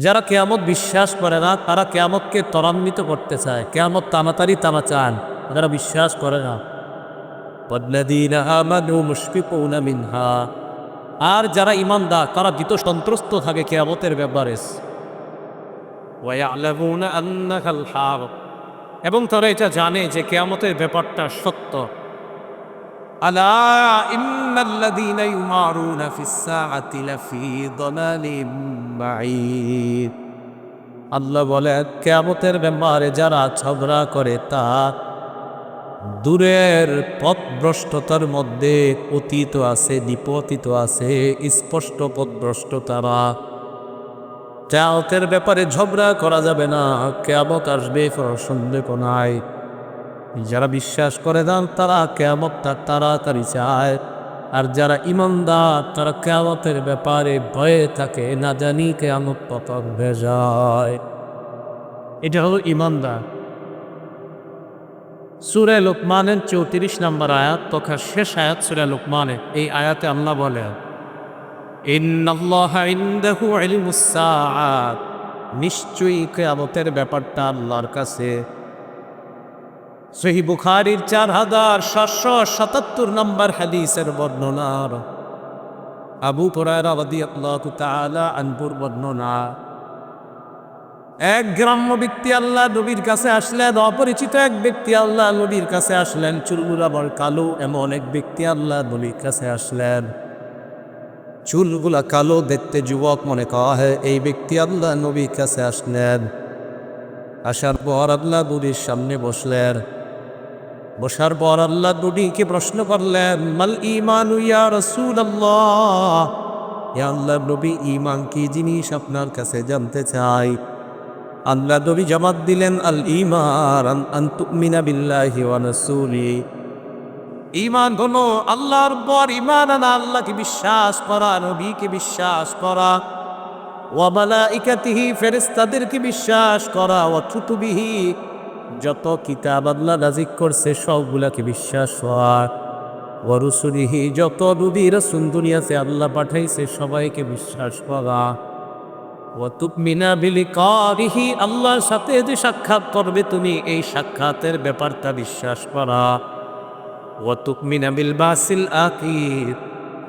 যারা কিয়ামত বিশ্বাস করে না তারা কিয়ামতকে ত্বরান্বিত করতে চায়, কিয়ামত তাড়াতাড়ি তারা চান, যারা বিশ্বাস করে না। ওয়াল্লাযীনা আমানু মুশফিকুনা মিনহা, আর যারা ঈমানদার তারা ভীত সন্ত্রস্ত থাকে কিয়ামতের ব্যাপারে। ওয়া ইয়ালামুনা আন্নাহাল হক, এবং তারা এটা জানে যে কিয়ামতের ব্যাপারটা সত্য। আলা ইন্নাল্লাযীনা ইউমারুনা ফিস সাআতি লাফি দালালিম বাঈদ। আল্লাহ বলেন কিয়ামতের ব্যাপারে যারা ঝগড়া করে তা দূরের পথভ্রষ্টতার মধ্যে পতিত আছে, নিপতিত আছে, স্পষ্ট পথভ্রষ্ট তারা। কিয়ামতের ব্যাপারে ঝগড়া করা যাবে না, কিয়ামত আসবে সন্দেহ নাই। যারা বিশ্বাস করে না তারা কিয়ামতটা তাড়াতাড়ি চায়, আর যারা ঈমানদার তারা কিয়ামতের ব্যাপারে ভয়ে থাকে, না জানি কিয়ামত কত ভেজায়। এটা হলো ঈমানদার। সূরা লুকমানের 34 নম্বর আয়াত তথা শেষ আয়াত সূরা লুকমানের, এই আয়াতে আল্লাহ বলেন ইন্নাল্লাহা ইনদাহু ইলমুস সাআত, নিশ্চয়ই কিয়ামতের ব্যাপারটা আল্লাহর কাছে। সহিহ বুখারীর 4777 নম্বর হাদিসের বর্ণনার আবু হুরায়রা রাদিয়াল্লাহু তাআলা আনহুর বর্ণনা, এক গ্রাম্য ব্যক্তি আল্লাহ নবীর কাছে আসলেন, অপরিচিত এক ব্যক্তি আল্লাহ নবীর কাছে আসলেন, চুলগুলা বড় কালো এমন এক ব্যক্তি আল্লাহ নবীর কাছে আসলেন। চুলগুলা কালো, দেখতে যুবক মনে করা হয়। এই ব্যক্তি আল্লাহ নবীর কাছে আসলেন, আসার পর আল্লাহ নবীর সামনে বসলেন। বসার পর আল্লাহ নবীকে প্রশ্ন করলেন, মাল ঈমানু ইয়া রাসূলুল্লাহ, ইয়া আল্লাহ নবী ঈমান কি জিনিস আপনার কাছে জানতে চাই। আল্লাহ নবী জবাব দিলেন, আল ঈমান আন তুমিনা বিল্লাহি ওয়া রাসূলি, ঈমান হলো আল্লাহর পর ঈমান আনা, আল্লাহকে বিশ্বাস করা, নবীকে বিশ্বাস করা, ওয়া মালাইকাতিহি, ফেরেশতাদেরকে বিশ্বাস করা, ওয়া কুতুবিহি, যত কিতাব আল্লাহ নাযিল করছে সবগুলাকে বিশ্বাস করা, ওয়া রুসুলিহি, যত নবী রাসূল দুনিয়াতে আল্লাহ পাঠাইছে সবাইকে বিশ্বাস করা, ওয়া তুমিনা বিলিকারিহি, আল্লাহর সাথে যে সাক্ষাৎ করবে তুমি এই সাক্ষাতের ব্যাপারটা বিশ্বাস করা, ওয়া তুমিনা বিল বাসিল আখির,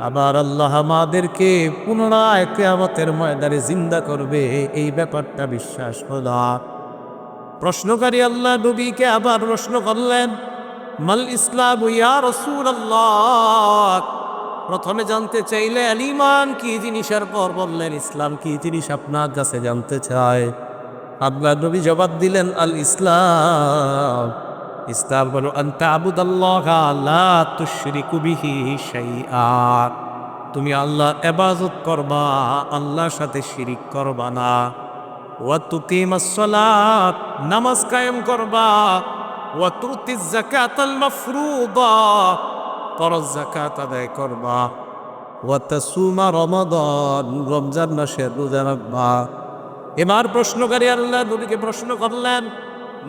আবার আল্লাহ আমাদেরকে পুনরায় কিয়ামতের ময়দানে জিন্দা করবে এই ব্যাপারটা বিশ্বাস করা। প্রশ্নকারী আল্লাহ নবীকে আবার প্রশ্ন করলেন, মাল ইসলাম ইয়া রাসূলুল্লাহ, প্রথমে জানতে চাইলেন ঈমান কি জিনিসের পর বললেন ইসলাম কি জিনিস আপনার কাছে জানতে চায়। আল্লাহ নবী জবাব দিলেন, আল ইসলাম, ইসলাম হলো আন তা'বুদাল্লাহা লা তুশরিকু বিহি শাইআ, তুমি আল্লাহর ইবাদত করবা, আল্লাহর সাথে শিরিক করবা না। ওয়া তুকিমাস সালাত, নামাজ কায়েম করবা, ওয়া তুতিজ যাকাতাল মাফরুদা, ফরজ যাকাত আদায় করবা, ওয়া তাসুমা রমাদান, রমজান মাসের রোজা রাখবা। এবার প্রশ্নকারী আল্লাহ নবীকে প্রশ্ন করলেন,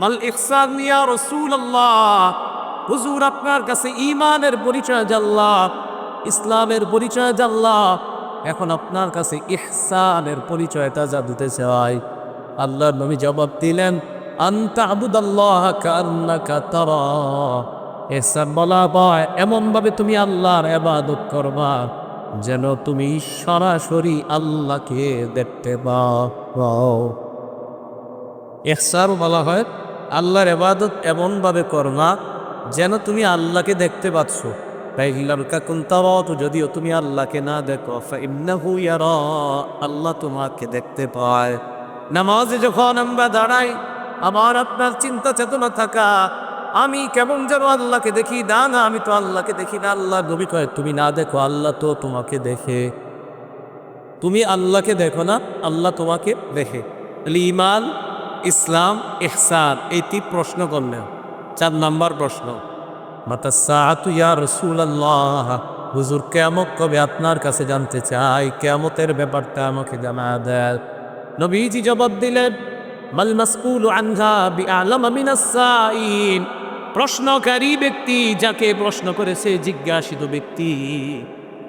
মাল ইহসান ইয়া রাসূলুল্লাহ, হুজুর আপনার কাছে ঈমানের পরিচয় জানলাম, ইসলামের পরিচয় জানলাম, এখন আপনার কাছে ইহসানের পরিচয়টা জানতে চাই। আল্লাহ নবী জবাব দিলেন, আনতা আবুদাল্লাহা কান্নাকা তারা, ইহসান বলা হয় এমন ভাবে তুমি আল্লাহর ইবাদত করবা যেন তুমি সরাসরি আল্লাহকে দেখতে পাও। ইহসান বলা হয় আল্লাহর ইবাদত এমন ভাবে করবা যেন তুমি আল্লাহকে দেখতে পাচ্ছ। তাই লামকা কুনতারাতু, যদিও তুমি আল্লাহকে না দেখো, ফাইন্নাহু ইয়ারা, আল্লাহ তোমাকে দেখতে পায়। নামাজে যখন আমরা দাঁড়াই আমার আপনার চিন্তা চেতনা থাকা, আমি কেমন যেন আল্লাহকে দেখি, না না আমি তো আল্লাহকে দেখি না। আল্লাহ নবী কয় তুমি না দেখো, আল্লাহ তো তোমাকে দেখে। তুমি আল্লাহকে দেখো না, আল্লাহ তোমাকে দেখে। ঈমান, ইসলাম, ইহসান, এই তিন প্রশ্ন করলেন। 4 নম্বর প্রশ্ন, মাতা সাআতু ইয়া রাসূলুল্লাহ, হুজুর কিয়ামত কবে আপনার কাছে জানতে চাই, কিয়ামতের ব্যাপারটা আমাকে জানা দেন। নবীজি জবাব দিলেন, মাল মাসউলু আনহা বিআলামা মিনাস সাইল, প্রশ্নকারী ব্যক্তি যাকে প্রশ্ন করেছে, জিজ্ঞাসিত ব্যক্তি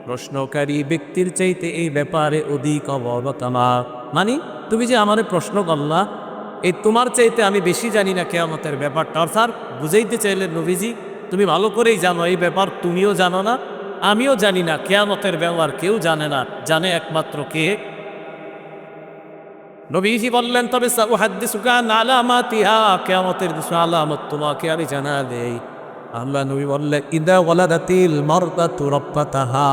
প্রশ্নকারী ব্যক্তির চাইতে এই ব্যাপারে অধিক অবগত না। মানে তুমি যে আমারে প্রশ্ন করলা, এই তোমার চাইতে আমি বেশি জানি না কিয়ামতের ব্যাপারটা। অর্থাৎ বুঝাইতে চাইলেন নবীজি তুমি ভালো করেই জানো এই ব্যাপার, তুমিও জানো না আমিও জানি না, কিয়ামতের ব্যাপার কেউ জানে না, জানে একমাত্র কে? নবীজি বললেন তবে সাউহাদ্দিসুকা আন আলামাতিহা, কিয়ামতের কিছু আলামত তোমাকে আমি জানা দেই। আল্লাহ নবী বললেন ইদা ওয়ালাদাতিল মারদাতু রাব্বাতাহা,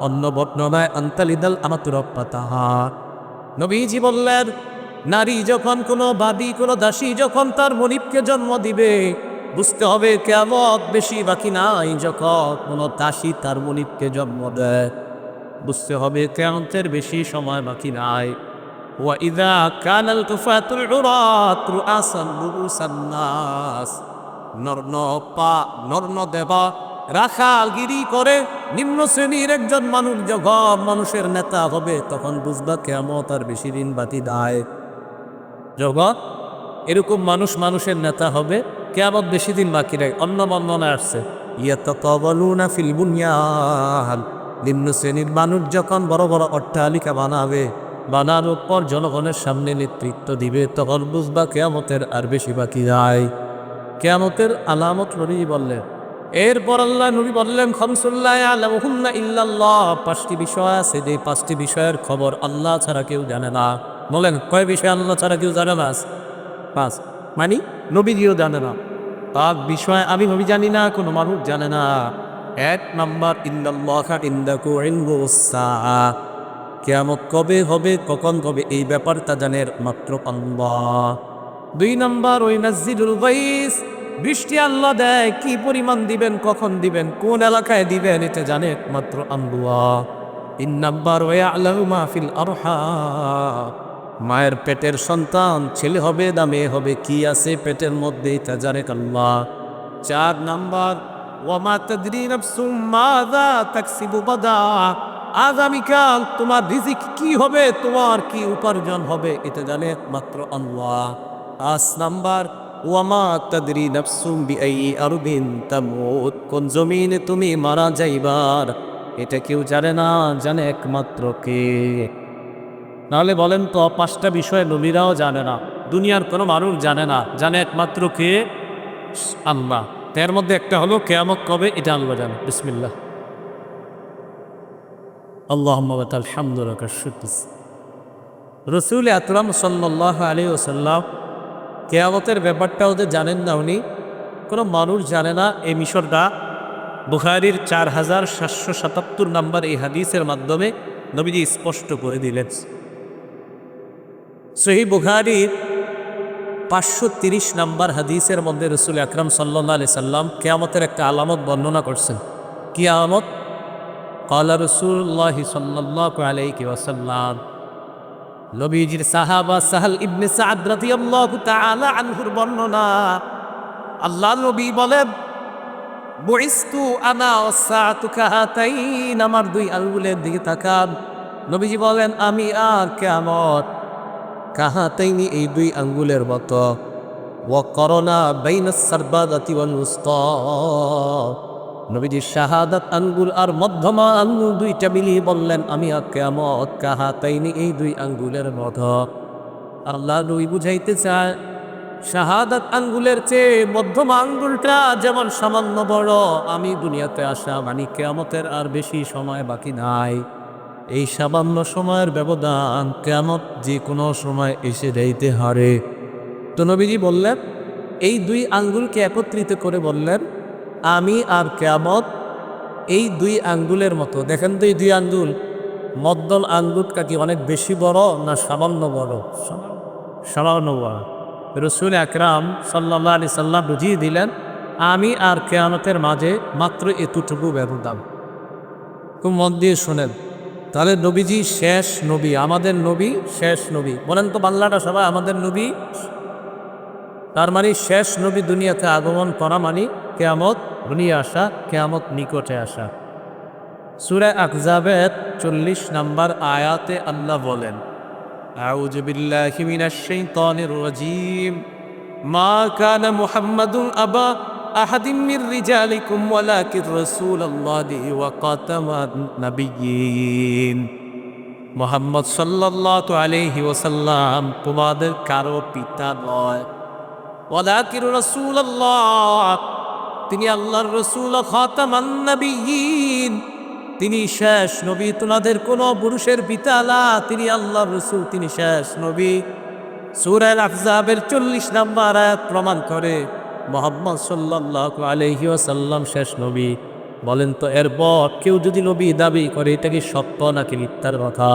অন্য বর্ণনায় আনতালিদাল আমাতু রাব্বাতাহা। নবীজি বললেন নারী যখন কোনো বাদী কোনো দাসী যখন তার মনিবকে জন্ম দিবে, বুঝতে হবে কিয়ামত বেশি বাকি নাই। যখন কোনো দাসী তার মনিবকে জন্ম দেয়, বুঝতে হবে কিয়ামতের বেশি সময় বাকি নাই। وإذا كان الكفاة العراة رؤاسا رؤوس الناس, নর্ন দেবা রাখালগিরি করে নিম্ন শ্রেণীর একজন মানুষ যখন মানুষের নেতা হবে, তখন বুঝবা কিয়ামত আর বেশি দিন বাকি নাই। যখন এরকম মানুষ মানুষের নেতা হবে, কিয়ামত বেশি দিন বাকি নাই। অন্য বর্ণনায় আসছে ইয়াতাতাওয়ালুনা ফিল বুনিয়ান, নিম্ন শ্রেণীর মানুষ যখন বড় বড় অট্টালিকা বানাবে, বানানোর পর জনগণের সামনে নেতৃত্ব দিবে, তখন বুঝবা কিয়ামতের আর বেশি বাকি নাই। কিয়ামতের আলামত নবী বললেন। এরপর আল্লাহ নবী বললেন খামসুল্লাহ ইয়ালামুহুন্না ইল্লাল্লাহ, 5টি বিষয় আছে যে 5টি বিষয়ের খবর আল্লাহ ছাড়া কেউ জানে না। বলেন কয় বিষয় আল্লাহ ছাড়া কেউ জানে না? 5, মানে নবীজিও জানে না। 5 বিষয় আমি নবী জানি না, কোনো মানুষ জানে না। 1 নাম্বার ইন্নাল্লাহা ইনদাহু ইলমুস সাআহ, কিয়ামত কবে হবে কখন হবে এই ব্যাপারটা জানে মাত্র আল্লাহ। 2 নাম্বার ওয়াইনাজ্জিলুল গায়স, বৃষ্টি আল্লাহ দেয়, কি পরিমাণ দিবেন কখন দিবেন কোন এলাকায় দিবেন এটা জানে একমাত্র আল্লাহ। 3 নাম্বার ওয়ায়ালামু মা ফিল আরহাম, মায়ের পেটের সন্তান ছেলে হবে না মেয়ে হবে কি আছে পেটের মধ্যে এটা জানে আল্লাহ। 4 নাম্বার ওয়ামা তাদরি নাফসুম মাযা তাকসিবু গাদা, আগামীকাল তোমার রিজিক কি হবে, তোমার কি উপার্জন হবে এটা জানে একমাত্র আল্লাহ। 5 নাম্বার ওয়ামা তাদরি নাফসুম বিআইয়ি আরদিন তামুত, কোন জমিনে তুমি মারা যাইবার এটা কেউ জানে না, জানে একমাত্র কে? নাহলে বলেন তো 5টা বিষয় নবীরাও জানে না, দুনিয়ার কোনো মানুষ জানে না, জানে একমাত্র কে? আল্লাহ। এর মধ্যে একটা হলো কিয়ামত কবে এটা আল্লাহ জানে। বিসমিল্লাহ আল্লাহুম্মা ওয়ালাকাল হামদু ওয়া লাকাশ শুকর। রাসূল আকরাম সাল্লাল্লাহু আলাইহি ওয়াসাল্লাম কিয়ামতের ব্যাপারটা ওদের জানেন না, উনি কোনো মানুষ জানে না। এই মিশরটা বুখারীর 4777 নম্বর এই হাদিসের মাধ্যমে নবীজি স্পষ্ট করে দিলেন। সহিহ বুখারীর 530 নম্বর হাদিসের মধ্যে রাসূল আকরাম সাল্লাল্লাহু আলাইহি সাল্লাম কিয়ামতের একটা আলামত বর্ণনা করছেন। কি আলামত? ক্বালা রাসূলুল্লাহ সাল্লাল্লাহু আলাইহি ওয়াসাল্লাম, নবীজির সাহাবা সাহল ইবনে সাদ রাদিয়াল্লাহু তাআলা আনহুর বর্ণনা, আল্লাহ নবী বলেন বুইস্তু আনা ওয়াসসাআতু কাহাতাইন, আমার 2 আঙ্গুলের দিকে তাকান। নবীজি বলেন আমি আর কিয়ামত কাহাতাইনি এই 2 আঙ্গুলের মতো। ওয়া করনা বাইনাস সারবাদাতি ওয়াল উসতা, নবীজি শাহাদাত আঙ্গুল আর মধ্যমা আঙ্গুল 2টা মিলিয়ে বললেন আমি আর কিয়ামত কাহাতাইনি এই 2 আঙ্গুলের মতো। আল্লাহ নবী বুঝাইতে চায় শাহাদাত আঙ্গুলের চেয়ে মধ্যমা আঙ্গুলটা যেমন সামান্য বড়, আমি দুনিয়াতে আসা মানে কিয়ামতের আর বেশি সময় বাকি নাই। এই সামান্য সময়ের ব্যবধান, কিয়ামত যে কোনো সময় এসে যাইতে হারে। তো নবীজি বললেন এই 2 আঙ্গুলকে একত্রিত করে বললেন আমি আর কিয়ামত এই 2 আঙ্গুলের মতো। দেখেন তো এই 2 আঙ্গুল, মধ্যম আঙ্গুলটা কি অনেক বেশি বড় না সামান্য বড়? সামান্য বড়। রাসূল আকরাম সাল্লাল্লাহু আলাইহি সাল্লাম বুঝিয়ে দিলেন আমি আর কিয়ামতের মাঝে মাত্র এতটুকু ব্যবধান। খুব মন দিয়ে শোনেন, তাহলে নবীজি শেষ নবী, আমাদের নবী শেষ নবী। বলেন তো বাংলাটা সবাই, আমাদের নবী তার মানে শেষ নবী দুনিয়াতে আগমন করা মানে কিয়ামত দুনিয়া আসা, কিয়ামত নিকটে আসা। সূরা আহজাবের 40 নম্বর আয়াতে আল্লাহ বলেন আউযু বিল্লাহি মিনাশ শাইতানির রাজীম, মা কানা মুহাম্মাদুন আবা আহাদিম মির রিজালিকুম ওয়ালাকিন রাসূলুল্লাহি ওয়া খাতামান নাবিয়্যিন। মুহাম্মদ সাল্লাল্লাহু আলাইহি ওয়াসাল্লাম তোমাদের কারো পিতা নয়, ওয়ালাকিন রাসূলুল্লাহ, তিনি আল্লাহর রাসূল, খাতামান নবিয়্যিন, তিনি শেষ নবী। তোমাদের কোনো পুরুষের পিতা না, তিনি আল্লাহর রাসূল, তিনি শেষ নবী। সূরা আল-আহজাবের 40 নম্বর আয়াত প্রমাণ করে মুহাম্মদ সাল্লাল্লাহু আলাইহি ওয়াসাল্লাম শেষ নবী। বলেন তো এরপর কেউ যদি নবী দাবি করে, এটা কি সত্য নাকি মিথ্যার কথা?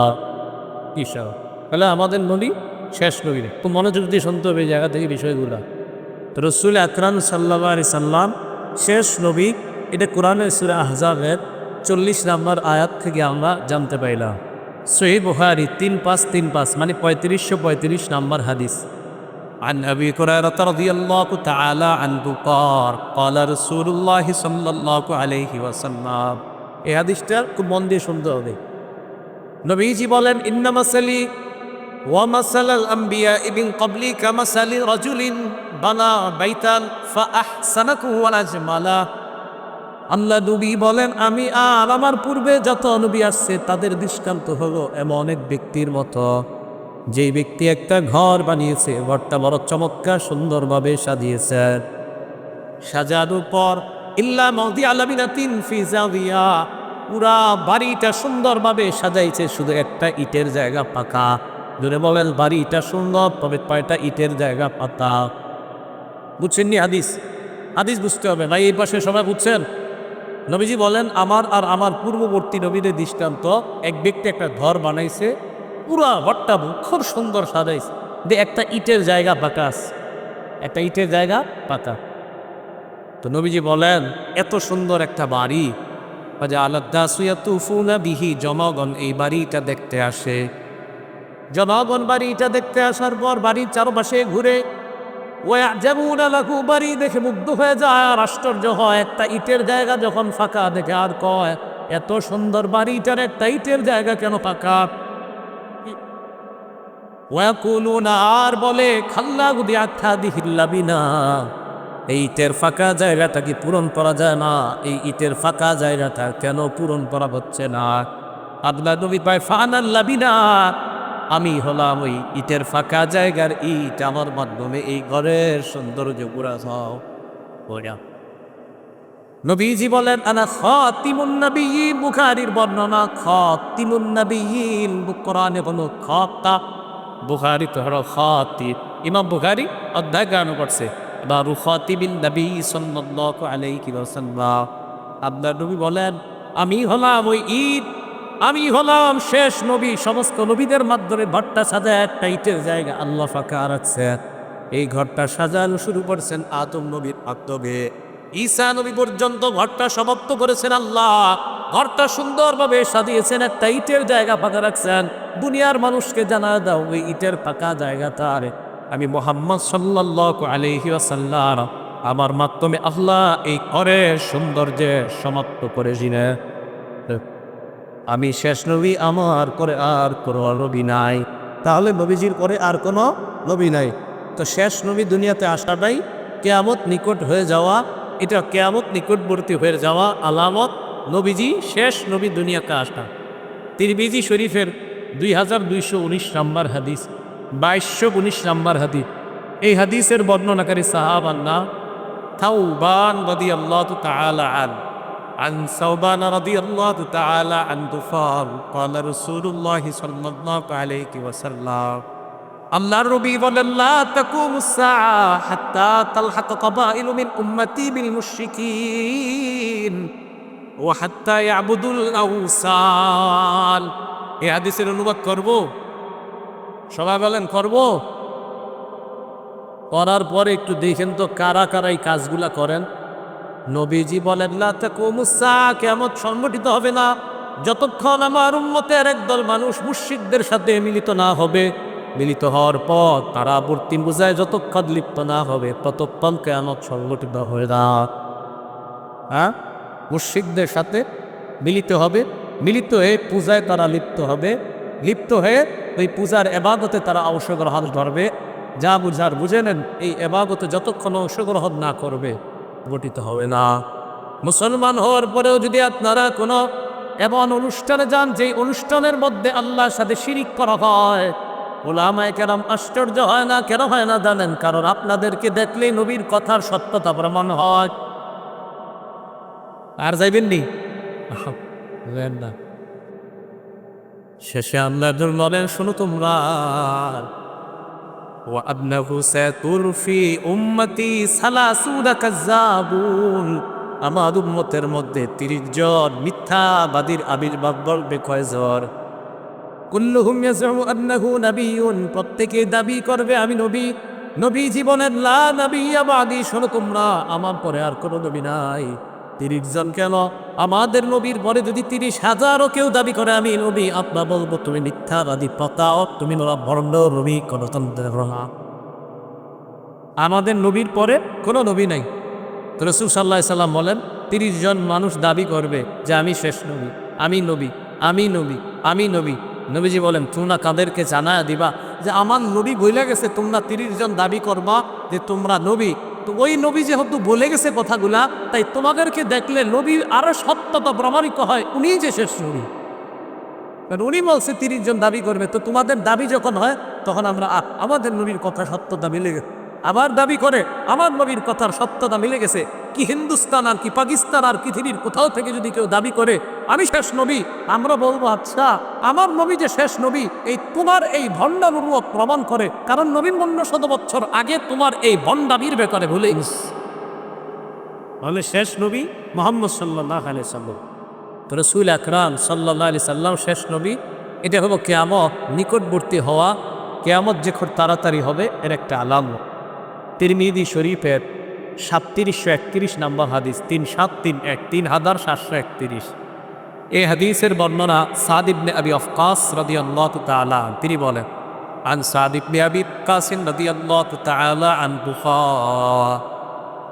ঈশা তাহলে আমাদের নবী শেষ নবী না, তো মনোযোগ দিয়ে শুনতে হবে এই জায়গা থেকে বিষয়গুলো। তো রাসূল আকরাম সাল্লাল্লাহু আলাইহি সাল্লাম শেষ নবী, এটা কোরআনের সূরা আহজাবের 40 নম্বর আয়াত থেকে আমরা জানতে পাইলাম। সহিহ বুখারী 3535 মানে 3535 নম্বর হাদিস। عن أبي هريرة رضي الله تعالى عنه قال قال رسول الله صلى الله عليه وسلم, এই হাদিসটা খুব মন দিয়ে শুনতে হবে। নবীজি বলেন, ইন্না মাসালি ওয়া মাসালাল আম্বিয়া মিন ক্বাবলি কামাসালি রাজুলিন বানা বাইতান ফাআহসানাহু ওয়া আজমালা। আল্লাহ নবী বলেন, আমি আর আমার পূর্বে যত নবী আসছে তাদের দৃষ্টান্ত হলো এমন এক ব্যক্তির মতো, যেই ব্যক্তি একটা ঘর বানিয়েছে, ঘরটা বড় চমৎকার সুন্দরভাবে সাজিয়েছে। সাজানোর পর ইল্লা মাউদি আলামিনাতিন ফি জাবিয়া, পুরা বাড়িটা সুন্দরভাবে সাজাইছে, শুধু একটা ইটের জায়গা পাকা। জোরে বলেন, বাড়িটা সুন্দর তবে কয়টা ইটের জায়গা পাতা। বুঝছেন নি হাদিস? হাদিস বুঝতে হবে না, এই পাশে সবাই বুঝছেন? নবীজি বলেন, আমার আর আমার পূর্ববর্তী নবীদের দৃষ্টান্ত, এক ব্যক্তি একটা ঘর বানাইছে, পুরা ঘরটা খুব সুন্দর সাজাইছে, একটা ইটের জায়গা পাকা আছে, একটা ইটের জায়গা পাকা। তো নবীজি বলেন, এত সুন্দর একটা বাড়ি, বিহি, জনগণ এই বাড়িটা দেখতে আসে। জনগণ বাড়িটা দেখতে আসার পর বাড়ির চারপাশে ঘুরে বাড়ি দেখে মুগ্ধ হয়ে যায় আর আশ্চর্য হয়। একটা ইটের জায়গা যখন ফাঁকা দেখে আর কয়, এত সুন্দর বাড়িটার একটা ইটের জায়গা কেন ফাঁকা? আর বলে, খাল্লা গুদি আখ্যা দিহিল্লাবিনা, এই ইটের ফাঁকা জায়গাটা কি পূরণ করা যায় না? এই ইটের ফাঁকা জায়গাটা কেন পূরণ করা হচ্ছে না? আল্লাহ নবী পায়, ফানাল্লাবিনা, আমি হলাম ওই ইটের ফাঁকা জায়গার ইট, আমার মাধ্যমে এই ঘরের সৌন্দর্য পুরা যাও। নবীজি বলেন, আনা খাতিমুন নবিয়্যিন, বুখারীর বর্ণনা, খাতিমুন নবিয়্যিন, কোরআনে বলো খাতা, বুখারী তো হলো খাতি। ইমাম বুখারী অধ্যায় গান করছে বারু খাতিবিন নবী সাল্লাল্লাহু আলাইহি ওয়াসাল্লাম। আল্লাহ নবী বলেন, আমি হলাম ওই ইট, আমি হলাম শেষ নবী। সমস্ত নবীদের মাধ্যমে ঘরটা সাজায় একটা ইটের জায়গা আল্লাহ ফাঁকা রাখছে। এই ঘরটা সাজানো শুরু করছেন আদম নবীর মাধ্যমে, ঈসা নবী পর্যন্ত ঘরটা সমাপ্ত করেছেন আল্লাহ। ঘরটা সুন্দরভাবে সাজিয়েছেন, একটা ইটের জায়গা ফাঁকা রাখছেন। দুনিয়ার মানুষকে জানা দাও, ওই ইটের ফাঁকা জায়গাটার আমি মুহাম্মদ সাল্লাল্লাহু আলাইহি ওয়াসাল্লাম, আমার মাধ্যমে আল্লাহ এই ঘরের সৌন্দর্যে সমাপ্ত করেছিলেন। আমি শেষ নবী, আমার করে আর কোনো নবী নাই। তাহলে নবীজির পরে আর কোনো নবী নাই। তো শেষ নবী দুনিয়াতে আসাটাই কিয়ামত নিকট হয়ে যাওয়া, এটা কিয়ামত নিকটবর্তী হয়ে যাওয়া আলামত। নবীজি শেষ নবী দুনিয়াতে আসা। তিরমিজি শরীফের 2219 নম্বর হাদিস, 2219 নম্বর হাদিস। এই হাদিসের বর্ণনাকারী সাহাবার নাম থাউবান রাদিয়াল্লাহু তাআলা আনহু। عن ثوبان رضي الله تعالى عنه قال رسول الله صلى الله عليه وسلم, আল্লাহর নবী বলেন, লা তাকুমুস সাআ হাত্তা তালহাক কাবাইলু মিন উম্মতি বিল মুশরিকিন ওয়া হাত্তা ইয়াবুদুল আওসান। এই হাদিসের অনুবাদ করব, সবাই বলেন করব। করার পরে একটু দেখেন তো কারা কারা এই কাজগুলা করেন। নবীজি বলেন, লা তাকুমুস সাআ, কিয়ামত সংগঠিত হবে না যতক্ষণ আমার উম্মতের একদল মানুষ মুশরিকদের সাথে মিলিত না হবে। মিলিত হওয়ার পর তারা মূর্তি পূজায় যতক্ষণ লিপ্ত না হবে ততক্ষণ কিয়ামত সংগঠিত হবে না। হ্যাঁ, মুশরিকদের সাথে মিলিত হবে, মিলিত হয়ে পূজায় তারা লিপ্ত হবে, লিপ্ত হয়ে ওই পূজার এবাদতে তারা অংশগ্রহণ করবে। যা বুঝার বুঝে নেন, এই এবাদতে যতক্ষণ অংশগ্রহণ না করবে গঠিত হবে না। মুসলমান হওয়ার পরেও যদি আপনারা কোনো এমন অনুষ্ঠানে যান যেই অনুষ্ঠানের মধ্যে আল্লাহর সাথে শিরিক করা হয়। ওলামায়ে কেরাম আশ্চর্য হয় না, কেন হয় না জানেন? কারণ আপনাদেরকে দেখলেই নবীর কথার সত্যতা প্রমাণ হয়। আর যাইবেননি না। শেষে আল্লাহ বলেন, শোনো তোমরা, وأنه سيطر في أمتي 30 كذابون, আমার উম্মতের মধ্যে 30 জন মিথ্যাবাদীর আবির্ভাব ঘটবে। কয়জন? কুল্লুহুম ইয়াজউ আন্নাহু নাবিয়্যুন, প্রত্যেকে দাবি করবে আমি নবী। নবী জীবনের লা নাবিয়্যা বাদি, শোনো তোমরা, আমার পরে আর কোনো নবী নাই। 30 জন কেন? আমাদের নবীর পরে যদি 30,000ও কেউ দাবি করে আমি নবী, আপনারা বলবো তুমি মিথ্যাবাদী, প্রতারক, তুমি ভণ্ড নবী, গণতন্ত্রের রঙা। আমাদের নবীর পরে কোনো নবী নাই। তো রাসূল সাল্লাল্লাহু আলাইহি সাল্লাম বলেন, 30 জন মানুষ দাবি করবে যে আমি শেষ নবী, আমি নবী, আমি নবী, আমি নবী। নবীজি বলেন, তোমরা কাদেরকে জানায়া দিবা যে আমার নবী বলে গেছে, তোমরা 30 জন দাবি করবা যে তোমরা নবী। তো ওই নবী যেহেতু বলে গেছে কথাগুলা, তাই তোমাদেরকে দেখলে নবী আরো সত্যতা প্রমাণিত হয়, উনিই যে শেষ নবী। কারণ উনি বলছে 30 জন দাবি করবে, তো তোমাদের দাবি যখন হয় তখন আমরা আমাদের নবীর কথা সত্যতা মিলে গেছে। আবার দাবি করে আমার নবীর কথার সত্যতা মিলে গেছে। কি হিন্দুস্তান আর কি পাকিস্তান আর পৃথিবীর কোথাও থেকে যদি কেউ দাবি করে আমি শেষ নবী, আমরা বলবো আচ্ছা আমার নবী যে শেষ নবী, এই তোমার এই ভণ্ডামির প্রমাণ করে, কারণ নবীন 100 বছর আগে তোমার এই ভণ্ডামির ব্যাপারে ভুলে গেছে। তাহলে শেষ নবী মুহাম্মদ সাল্লাল্লাহু আলাইহি সাল্লাম, তো রাসূল আকরাম সাল্লাল্লাহু আলাইহি সাল্লাম শেষ নবী। এটা হলো কিয়ামত নিকটবর্তী হওয়া, কিয়ামত যে খুব তাড়াতাড়ি হবে এর একটা আলামত। তিরমিজি শরীফের 3731 নম্বর হাদিস, 3731, 3731। এই হাদিসের বর্ণনা সাদ ইবনে আবি ওয়াক্কাস রাদিয়াল্লাহু তাআলা, তিনি বলেন, আন সাদ ইবনে আবি ওয়াক্কাস রাদিয়াল্লাহু তাআলা আনহু ক্বাল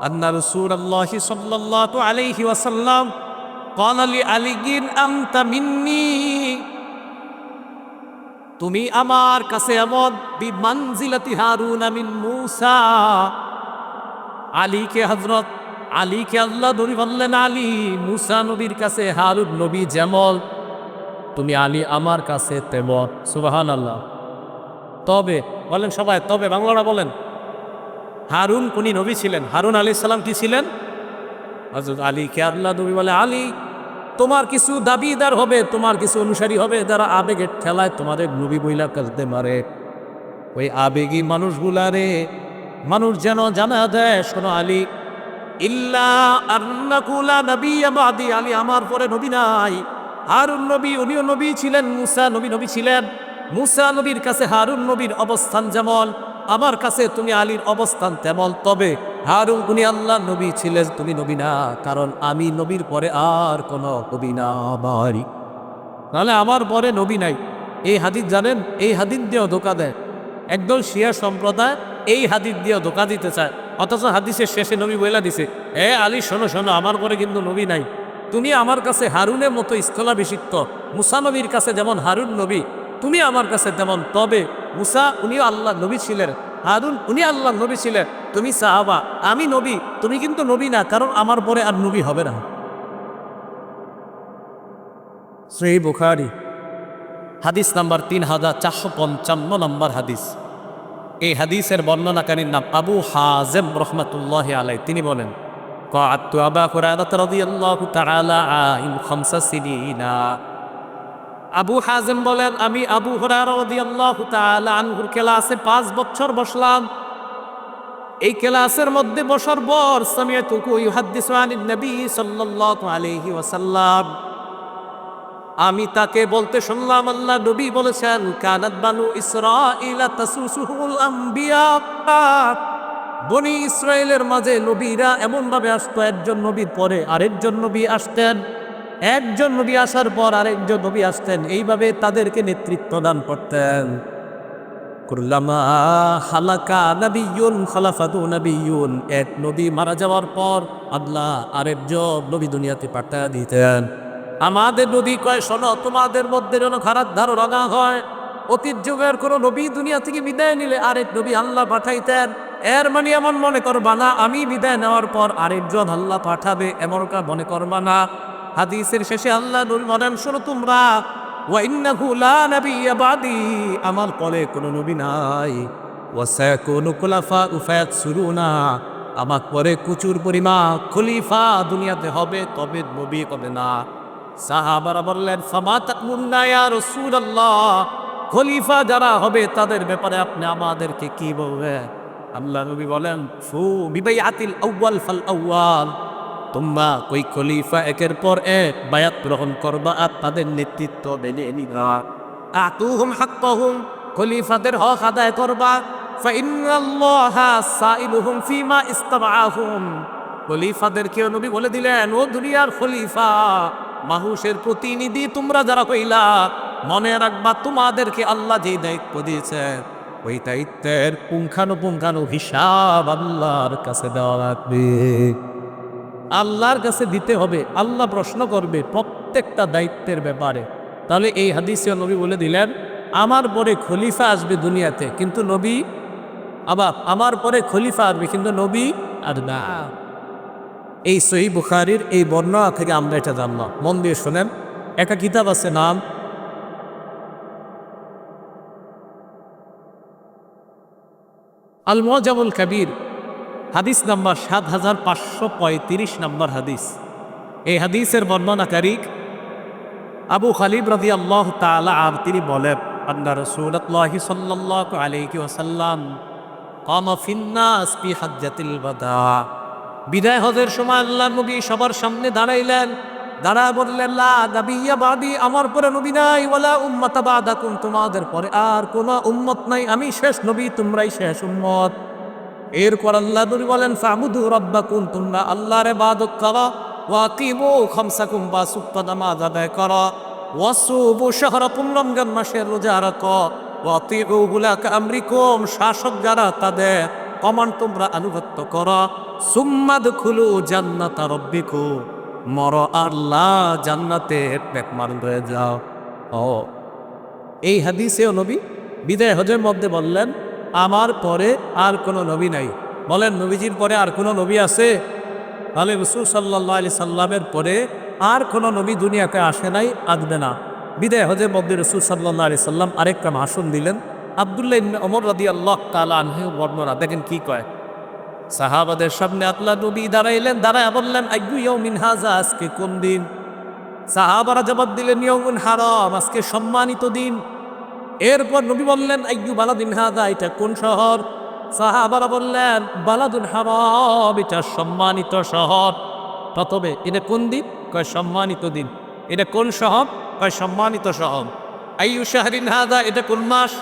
আন্না রাসূলুল্লাহি সাল্লাল্লাহু আলাইহি ওয়াসাল্লাম قال لعلي أنت مني, তুমি আমার কাছে এমন বিমানজিলাতি হারুন মিন মূসা। আলীকে হযরত আলীকে আল্লাহ নবী বললেন, আলী মূসা নবীর কাছে হারুন নবী যেমন, তুমি আলী আমার কাছে তেমন। সুবহানাল্লাহ। তবে বলেন সবাই, তবে বাংলাটা বলেন। হারুন কোন নবী ছিলেন? হারুন আলাইহিস সালাম কি ছিলেন? হযরত আলীকে আল্লাহ নবী বলে, আলী তোমার কিছু দাবিদার হবে, তোমার কিছু অনুসারী হবে যারা আবেগের ঠেলায় তোমাদের নবী বইলা কাজতে মারে। ওই আবেগী মানুষগুলারে মানুষ যেন জানা দেয়, শোনো আলী, ইল্লা আন্নাকু লা নাবিয়্যা বাদি, আলী আমার পরে নবী নাই। হারুন নবী উনিও নবী ছিলেন, মূসা নবী ছিলেন। মূসা নবীর কাছে হারুন নবীর অবস্থান যেমন, আমার কাছে তুমি আলীর অবস্থান তেমন। তবে হারুন উনি আল্লাহ নবী ছিলেন, তুমি নবী না, কারণ আমি নবীর পরে আর কোনো নবী না আমারই, নাহলে আমার পরে নবী নাই। এই হাদিস জানেন, এই হাদিস দিয়েও ধোকা দেয় একদল শিয়া সম্প্রদায়, এই হাদিস দিয়েও ধোকা দিতে চায়। অথচ হাদিসের শেষে নবী বইলা দিছে, এ আলী শোনো শোনো, আমার পরে কিন্তু নবী নাই। তুমি আমার কাছে হারুনের মতো স্থলাভিষিক্ত, মূসা নবীর কাছে যেমন হারুন নবী, তুমি আমার কাছে তেমন। তবে মূসা উনিও আল্লাহ নবী ছিলেন, হারুন উনি আল্লাহ নবী ছিলেন, তুমি সাহাবা, আমি নবী, তুমি কিন্তু নবী না, কারণ আমার পরে আর নবী হবে না। সহিহ বুখারী হাদিস নাম্বার 3455 নম্বর হাদিস। এই হাদিসের বর্ণনাকারীর নাম আবু হাজেম রাহমাতুল্লাহি আলাইহি। তিনি বলেন, ক্বাআতু আবা হুরায়রা রাদিয়াল্লাহু তাআলা আনহু 5 সিনিনা। আবু হাজেম বলেন, আমি আবু হুরায়রা রাদিয়াল্লাহু তাআলা আনহুর ক্লাসে 5 বছর বসলাম। এই ক্লাসের মধ্যে বসার পর সামিআতুহু ইউহাদ্দিসু আনিন নবী সাল্লাল্লাহু আলাইহি ওয়াসাল্লাম, আমি তাকে বলতে শুনলাম আল্লাহ নবী বলেছেন, কানাত বানু ইসরাঈলা তাসুসুহুল আম্বিয়া, বনি ইসরায়েলের মাঝে নবীরা এমন ভাবে আসতো, একজন নবীর পরে আরেকজন নবী আসতেন, একজন নবী আসার পর আরেকজন নবী আসতেন, এইভাবে তাদেরকে নেতৃত্ব দান করতেন। কুল্লামা হালাকা নাবিয়্যুন খালাফাতু নাবিয়্যুন, এক নবী মারা যাওয়ার পর আল্লাহ আরেকজন নবী দুনিয়াতে পাঠিয়ে দিতেন। আমাদের নবী কয়, শোনো, তোমাদের মধ্যে যেন খারাপ ধারণা না হয়, অতীত যুগের কোনো নবী দুনিয়া থেকে বিদায় নিলে আরেক নবী আল্লাহ পাঠাইতেন। এর মানে এমন মনে করবা না আমি বিদায় নেওয়ার পর আরেকজন আল্লাহ পাঠাবে, এমনটা মনে করবা না। হাদিসের শেষে আল্লাহ নবী বলেন, শোনো তোমরা, ওয়া ইন্নাহু লা নাবিয়্যা বাদি, আমার পরে কোনো নবী নাই। ওয়া সায়াকুনু খুলাফাউ ফায়াকসুরুনা, আমার পরে প্রচুর পরিমাণ খলিফা দুনিয়াতে হবে, তবে নবী হবে না। সাহাবারা বললেন, ফামা তা'মুরুনা ইয়া রাসূলুল্লাহ, খলিফা যারা হবে তাদের ব্যাপারে আপনি আমাদেরকে কি বলবেন? আল্লাহ নবী বলেন, ফু বিবাইআতিল আউয়াল ফাল আউয়াল, তোমরা ওই খলিফা একের পর এক বায়াত গ্রহণ করবা আর তাদের নেতৃত্ব মেনে নিবা। আতুহুম হাক্কাহুম, খলিফাদের হক আদায় করবা। ফাইন্নাল্লাহা সাইলুহুম ফিমা ইসতাবআহুম, খলিফাদেরকে নবী বলে দিলেন, ও দুনিয়ার খলিফা, মানুষের প্রতিনিধি তোমরা যারা হইলা, মনে রাখবা তোমাদেরকে আল্লাহ যে দায়িত্ব দিয়েছে, ওই দায়িত্বের পুঙ্খানুপুঙ্খানু হিসাব আল্লাহর কাছে দেওয়া লাগবে। আল্লাহর কাছে দিতে হবে, আল্লাহ প্রশ্ন করবে প্রত্যেকটা দায়িত্বের ব্যাপারে। তাহলে এই হাদিসে নবী বলে দিলেন, আমার পরে খলিফা আসবে দুনিয়াতে, কিন্তু নবী, আবার আমার পরে খলিফা আসবে কিন্তু নবী আর না। এই সহিহ বুখারীর এই বর্ণনা থেকে আমরা এটা জানলাম। মন দিয়ে শোনেন, একটা কিতাব আছে, নাম আল মুআজামুল কাবীর, হাদিস নাম্বার ৭৫৩৫ নম্বর হাদিস। এই হাদিসের বর্ণনাকারী আবু খালিদ রাদিয়াল্লাহু তাআলা আনহু, তিনি বলেন, আন্না রাসূলুল্লাহি সাল্লাল্লাহু আলাইহি ওয়াসাল্লাম কামা ফিন নাস ফি হাজ্জাতিল বাদা, বিদায় হজের সময় আল্লাহর নবী সবার সামনে দাঁড়াইলেন, দাঁড়া বললেন, লা নাবিয়্যা বাদি, আমার পরে নবী নাই, ওয়ালা উম্মাতা বাদাকুম, তোমাদের পরে আর কোনো উম্মত নাই, আমি শেষ নবী, তোমরাই শেষ উম্মত। এরপর আল্লাহ নবী বলেন, ফাবুদু রাব্বাকুম, তোমরা আল্লাহর ইবাদত করো, ওয়াকিমু খামসাকুম, বা সুক্ত নামাজ আদায় করো, ওয়াসুবু শাহরাকুম, রমজান মাসের রোজা রাখো, ওয়াতিউ উলাকা আমরিকুম, শাসক যারা তাদের কমান্ড তোমরা আনুগত্য করো, সুম্মা দুখুলু জান্নাতা রাব্বিকুম, মর আল্লাহ জান্নাতে মেহমান হয়ে যাও। ও এই হাদিসেও নবী বিদায় হজের মধ্যে বললেন, আমার পরে আর কোনো নবী নাই। বলেন, নবীজির পরে আর কোনো নবী আছে? তাহলে রাসূল সাল্লাল্লাহু আলাইহি সাল্লামের পরে আর কোনো নবী দুনিয়াতে আসে নাই, আসবে না। বিদায় হজের মধ্যে রাসূল সাল্লাল্লাহু আলাইহি সাল্লাম আরেকটা ভাষণ দিলেন। আব্দুল্লাহ ইবনে ওমর রাদিয়াল্লাহু তাআলা আনহু বর্ণনা, দেখেন কি কয়। সাহাবাদের সামনে আল্লাহ নবী দাঁড়াইলেন, দাঁড়ায় বললেন, আইয়ু ইয়াউমিন হাযা, আজকে কোন দিন? সাহাবারা জবাব দিলেন, ইয়াউমুন হারাম, আজকে সম্মানিত দিন। এরপর নবী বললেন, আইয়ু বালাদিন হাযা, এটা কোন শহর? সাহাবারা বললেন, বালাদুল হারাম, এটা সম্মানিত শহর। প্রথমে, এটা কোন দিন? কয় সম্মানিত দিন। এটা কোন শহর? কয় সম্মানিত শহর। আইয়ু শাহরিন হাযা, এটা কোন মাস?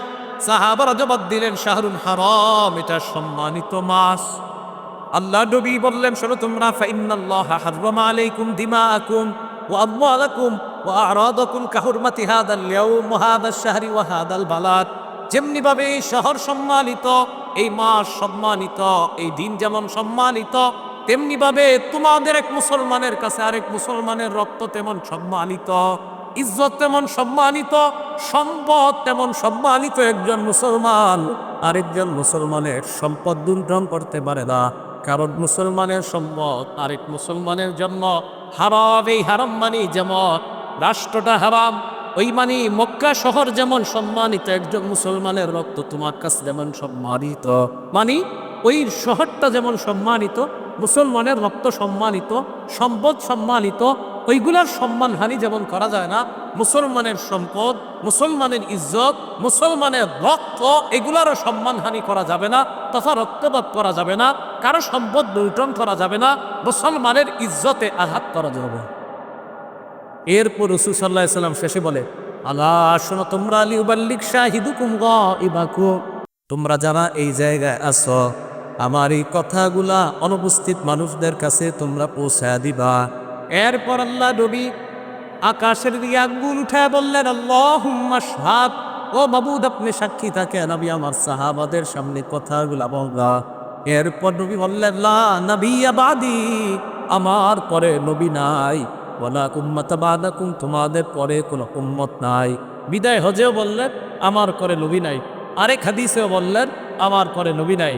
সাহাবারা জবাব দিলেন, শাহরুল হারাম, এটা সম্মানিত মাস। আল্লাহ নবী বললেন, শোনো তোমরা, ফাইন্নাল্লাহা হাররামা আলাইকুম দিমাআকুম ওয়া আমওয়ালাকুম ওয়া আরাদাকুম কাহুরমাতি হাদাল ইয়াউম ওয়া হাদাশ শাহরি ওয়া হাদাল বালাদ, যেমনি ভাবে এই শহর সম্মানিত, এই মাস সম্মানিত, এই দিন যেমন সম্মানিত, তেমনি ভাবে তোমাদের এক মুসলমানের কাছে আরেক মুসলমানের রক্ত তেমন সম্মানিত, ইজ্জত তেমন সম্মানিত, সম্পদ তেমন সম্মানিত। একজন মুসলমান আরেকজন মুসলমানের সম্পদ লুণ্ঠন করতে পারে না, কারণ মুসলমানের সম্পদ আরেক মুসলমানের জন্য হারাম। এই হারাম মানে যেমন রাষ্ট্রটা হারাম, ওই মানে মক্কা শহর যেমন সম্মানিত, একজন মুসলমানের রক্ত তোমার কাছে যেমন সম্মানিত, মানে ওই শহরটা যেমন সম্মানিত, মুসলমানের রক্ত সম্মানিত, সম্পদ সম্মানিত, ওইগুলার সম্মানহানি যেমন করা যায় না, মুসলমানের সম্পদ, মুসলমানের ইজ্জত, মুসলমানের রক্ত, এগুলারও সম্মানহানি করা যাবে না, তথা রক্তপাত করা যাবে না, কারো সম্পদ লুণ্ঠন করা যাবে না, মুসলমানের ইজ্জতে আঘাত করা যাবে। এরপর রাসূল সাল্লাল্লাহু আলাইহি সাল্লাম শেষে বলে, আলা শোনো তোমরা, লিউবাল্লিগ শাহিদুকুম গায়বাকুম, তোমরা যারা এই জায়গায় আছো, আমার এই কথাগুলা অনুপস্থিত মানুষদের কাছে তোমরা পৌঁছায় দিবা। এরপর আল্লাহ নবী আকাশের দিকে আঙ্গুল উঠায় বললেন, আল্লাহুম্মা শাহাদ, ও মাবুদ আপনি সাক্ষী থাকেন, আমি আমার সাহাবাদের সামনে কথাগুলা বললাম। এরপর নবী বললেন, লা নাবিয়্যা বাদি, আমার পরে নবী নাই, ওয়ালা উম্মাতা বাদাকুম, তোমাদের পরে কোনো উম্মত নাই। বিদায় হজেও বললেন, আমার পরে নবী নাই। আরেক হাদিসেও বললেন, আমার পরে নবী নাই।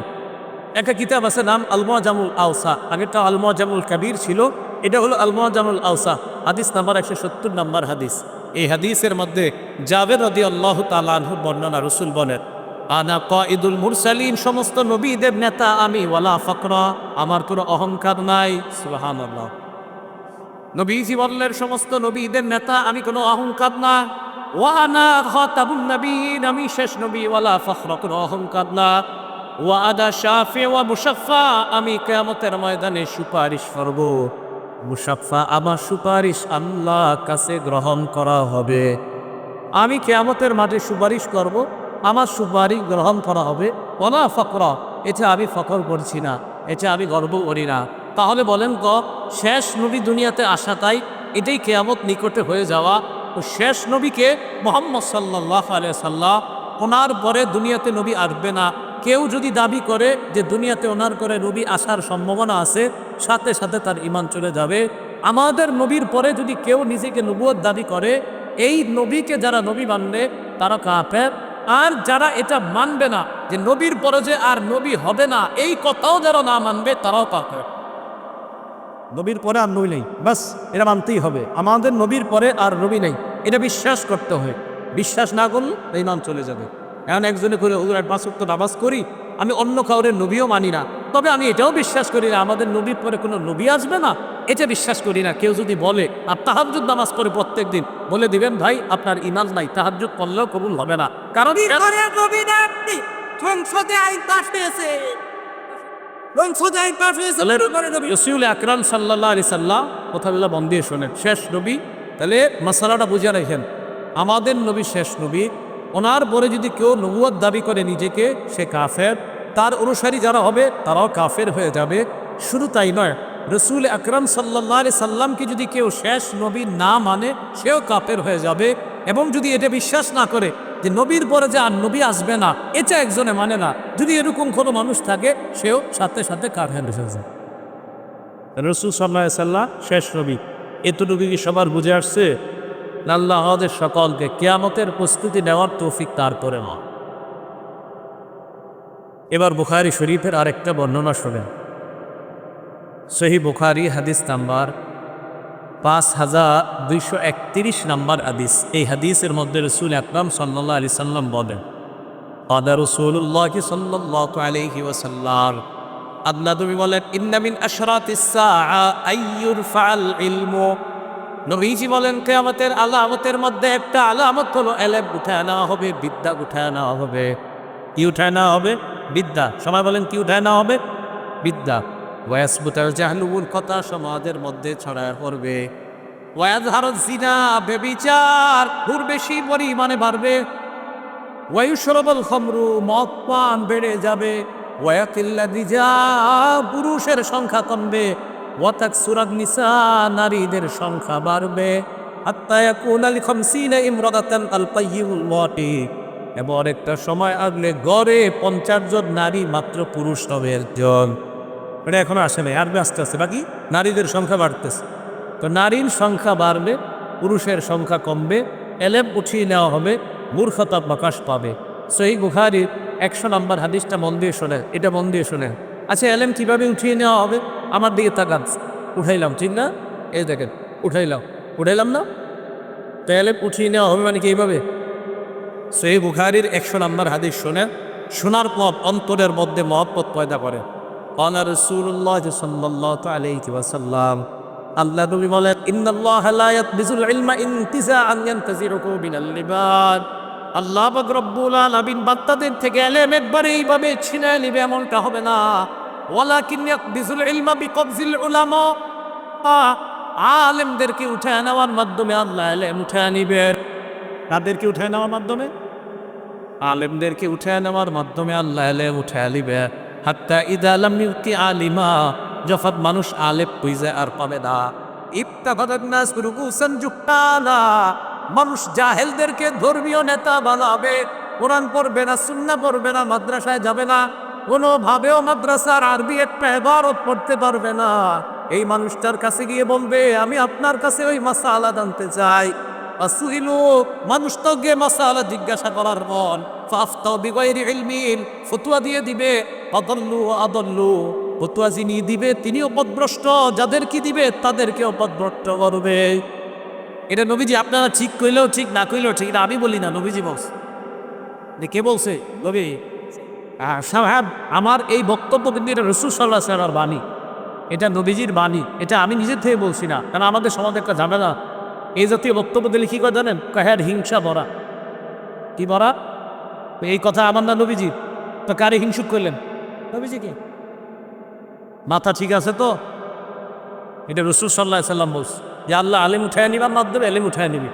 একটা কিতাব আছে, নাম আল মুআজামুল আওসাত, আগেরটা আল মুআজামুল কাবীর ছিল, এটা হলো আল মুআজামুল আওসাত, হাদিস নাম্বার 170 নাম্বার হাদিস। এই হাদিসের মধ্যে জাবের রাদিয়াল্লাহু তাআলা আনহু বর্ণনা, রাসূল বলেন, আনা কাঈদুল মুরসালিন, সমস্ত নবীদের নেতা আমি, ওয়ালা ফাকরা, আমার কোনো অহংকার নাই। সুবহানাল্লাহ। নবীজি বললেন সমস্ত নবীদের নেতা আমি, কোনো অহংকার না। ওয়া আনা খাতাবুন নবীন, আমি শেষ নবী, ওয়ালা ফাখরা, কোনো অহংকার না। ওয়া আদা শাফি ওয়া মুশাফফা, আমি কিয়ামতের ময়দানে সুপারিশ করব। মুশাফফা, আমার সুপারিশ আল্লাহর কাছে গ্রহণ করা হবে। আমি কিয়ামতের মাঠে সুপারিশ করব, আমার সুপারিশ গ্রহণ করা হবে। ওয়ালা ফাকরা, এটা আমি ফখর করছি না, এটা আমি গর্ব করি না। তাহলে বলেন শেষ নবী দুনিয়াতে আসাটাই এটাই কিয়ামত নিকটে হয়ে যাওয়া। তো শেষ নবীকে মুহাম্মদ সাল্লাল্লাহু আলাইহি সাল্লাম, ওনার পরে দুনিয়াতে নবী আসবে না। কেউ যদি দাবি করে যে দুনিয়াতে ওনার করে নবী আসার সম্ভাবনা আছে, সাথে সাথে তার ঈমান চলে যাবে। আমাদের নবীর পরে যদি কেউ নিজেকে নবুয়ত দাবি করে, এই নবীকে যারা নবী মানবে তারা কাফের। আর যারা এটা মানবে না যে নবীর পরে যে আর নবী হবে না, এই কথাও যারা না মানবে তারাও কাফের। নবীর পরে আর নবী নেই, বাস এটা মানতেই হবে। আমাদের নবীর পরে আর নবী নেই, এটা বিশ্বাস করতে হয়। বিশ্বাস না করলে ঈমান চলে যাবে। এখন একজনে করে হুজুর 5 ওয়াক্ত নামাজ করি, আমি অন্য কাউরের নবীও মানি না, তবে আমি এটাও বিশ্বাস করি না আমাদের নবীর পরে কোনো নবী আসবে না, এটা বিশ্বাস করি না। কেউ যদি বলে আর তাহাজ্জুদ নামাজ করে প্রত্যেক দিন, বলে দিবেন ভাই আপনার ঈমান নাই, তাহাজ্জুদ পড়লেও কবুল হবে না। কারণ রাসূল আকরাম সাল্লাল্লাহু আলাইহি সাল্লাম কথাগুলো মন দিয়ে শোনেন, শেষ নবী। তাহলে মাসালাটা বুঝে রাখেন, আমাদের নবী শেষ নবী, ওনার পরে যদি কেউ নবুয়ত দাবি করে নিজেকে, সে কাফের। তার অনুসারী যারা হবে তারাও কাফের হয়ে যাবে। শুধু তাই নয়, রাসূল আকরাম সাল্লাল্লাহু আলাইহি সাল্লামকে যদি কেউ শেষ নবী না মানে, সেও কাফের হয়ে যাবে। এবং যদি এটা বিশ্বাস না করে যে নবীর পরে যে আর নবী আসবে না, এটা একজনে মানে না, যদি এরকম কোনো মানুষ থাকে, সেও সাথে সাথে কাফের হয়ে যায়। রাসূল সাল্লাল্লাহু আলাইহি সাল্লাম শেষ নবী, এতটুকু কি সবার বুঝে আসছে? আল্লাহ আমাদের সকলকে কিয়ামতের প্রস্তুতি নেওয়ার তৌফিক তার করে না। এবার বুখারী শরীফের আরেকটা বর্ণনা শোনেন, সহিহ বুখারী হাদিস নাম্বার 5231 নাম্বার হাদিস। এই হাদিসের মধ্যে রাসূল আকরাম সাল্লাল্লাহু আলাইহি সাল্লাম বলেন, ক্বালা রাসূলুল্লাহ সাল্লাল্লাহু আলাইহি ওয়াসাল্লাম, আল্লাহ নবী বলেন, ইন্না মিন আশরাতিস সাআ আইয়ুরফাল ইলমু। নবীজি বলেন কিয়ামতের আলামতের মধ্যে একটা আলামত হলো এলেম উঠায় নেওয়া হবে, বিদ্যা উঠায় নেওয়া হবে। কি উঠায় নেওয়া হবে? বিদ্যা। সবাই বলেন কি উঠায় নেওয়া হবে? বিদ্যা। ওয়াসবুতাল জাহলুল, কথা সমাজের মধ্যে ছড়ায় পড়বে। ওয়াজহারুজ জিনা, ব্যভিচার খুব বেশি পরিমাণে বাড়বে। ওয়ায়ুশরাবুল খামরু, মদ পান বেড়ে যাবে। ওয়ায়াকিল্লা রিজাল, পুরুষের সংখ্যা কমবে। ওয়াতাকসুরান নিসা, নারীদের সংখ্যা বাড়বে। হাত্তা ইয়াকুনা লি 50 ইমরাতান আল কাইয়ুল ওয়াতি, এবার একটা সময় আসলে গড়ে 50 জন নারী, মাত্র পুরুষ হবে একজন। এটা এখনো আসে নাই, আসবে আস্তে আস্তে। বাকি নারীদের সংখ্যা বাড়তেছে। তো নারীর সংখ্যা বাড়বে, পুরুষের সংখ্যা কমবে, এলেম উঠিয়ে নেওয়া হবে, মূর্খতা প্রকাশ পাবে। সহিহ বুখারীর 100 নম্বর হাদিসটা মন দিয়ে শোনেন, এটা মন দিয়ে শোনেন। আচ্ছা, এলেম কিভাবে উঠিয়ে নেওয়া হবে? আমার দিকে তাকান, উঠাইলাম, ঠিক না? এই দেখেন, উঠাইলাম না? তো এলেম উঠিয়ে নেওয়া হবে মানে কি এইভাবে? সহিহ বুখারীর 100 নম্বর হাদিস শোনেন, শোনার পর অন্তরের মধ্যে মহব্বত পয়দা করে। ক্বালা রাসূলুল্লাহ সাল্লাল্লাহু আলাইহি ওয়াসাল্লাম, আল্লাহ নবী বলেন, ইন্নাল্লাহা লা ইয়াকবিজুল ইলমা ইনতিজাআন ইয়ানতাজিরুহু মিনাল লিবাদ। আল্লাহ পাক রব্বুল আলামিন বান্দাদের থেকে ইলম একবারে এইভাবে ছিনিয়ে নেবে এমনটা হবে না। ওয়ালাকিন ইয়াকবিজুল ইলমা বিকবজিল উলামা, আলেমদেরকে উঠায় নেওয়ার মাধ্যমে আল্লাহ ইলম উঠায় নিবেন। কাদেরকে উঠায় নেওয়ার মাধ্যমে? আলেমদেরকে উঠায় নেওয়ার মাধ্যমে আল্লাহ ইলম উঠায় নিবে। হাত্তা ইদা লাম ইউতি আলিমা, যখন মানুষ আলেম হয়ে যায় আর পাবে না। ইত্তাখাযান নাস রুকুসান জুহালা, মানুষ জাহেলদেরকে ধর্মীয় নেতা বানাবে। কোরআন পড়বে না, সুন্নাহ পড়বে না, মাদ্রাসায় যাবে না, কোনোভাবেও মাদ্রাসার আরবি একটা ইবারত পড়তে পারবে না। এই মানুষটার কাছে গিয়ে বলবে, আমি আপনার কাছে ওই মাসালা জানতে চাই। আসুইলু, মানুষ তো গিয়ে মাসালা জিজ্ঞাসা করার পর ফাফতাউ বিগাইরি ইলমিন, ফতোয়া দিয়ে দিবে। আদাল্লু আদাল্লু, ফতোয়া যিনি দিবে তিনিও পথভ্রষ্ট, যাদের কি দিবে তাদেরকেও পথভ্রষ্ট করবে। এটা নবীজি আপনারা ঠিক কইলেও ঠিক, না কইলেও ঠিক, এটা আমি বলি না, নবীজি বলছে। কে বলছে? নবী। সাহেব, আমার এই বক্তব্য কিন্তু এটা রাসূল সাল্লাল্লাহু আলাইহি ওয়াসাল্লামের বাণী, এটা নবীজির বাণী, এটা আমি নিজের থেকে বলছি না। কারণ আমাদের সমাজে একটা ঝামেলা, এই জাতীয় বক্তব্য দিলে কী করে জানেন? হ্যাঁ, হিংসা ভরা। কি ভরা? এই কথা আমার না নবীজি, তো কারে হিংসুক করলেন? নবীজিকে। মাথা ঠিক আছে তো? এটা রাসূল সাল্লাল্লাহু আলাইহি ওয়াসাল্লাম বলছে যে আল্লাহ আলেম উঠায় নিবার মাধ্যমে এলেম উঠায় নিবি।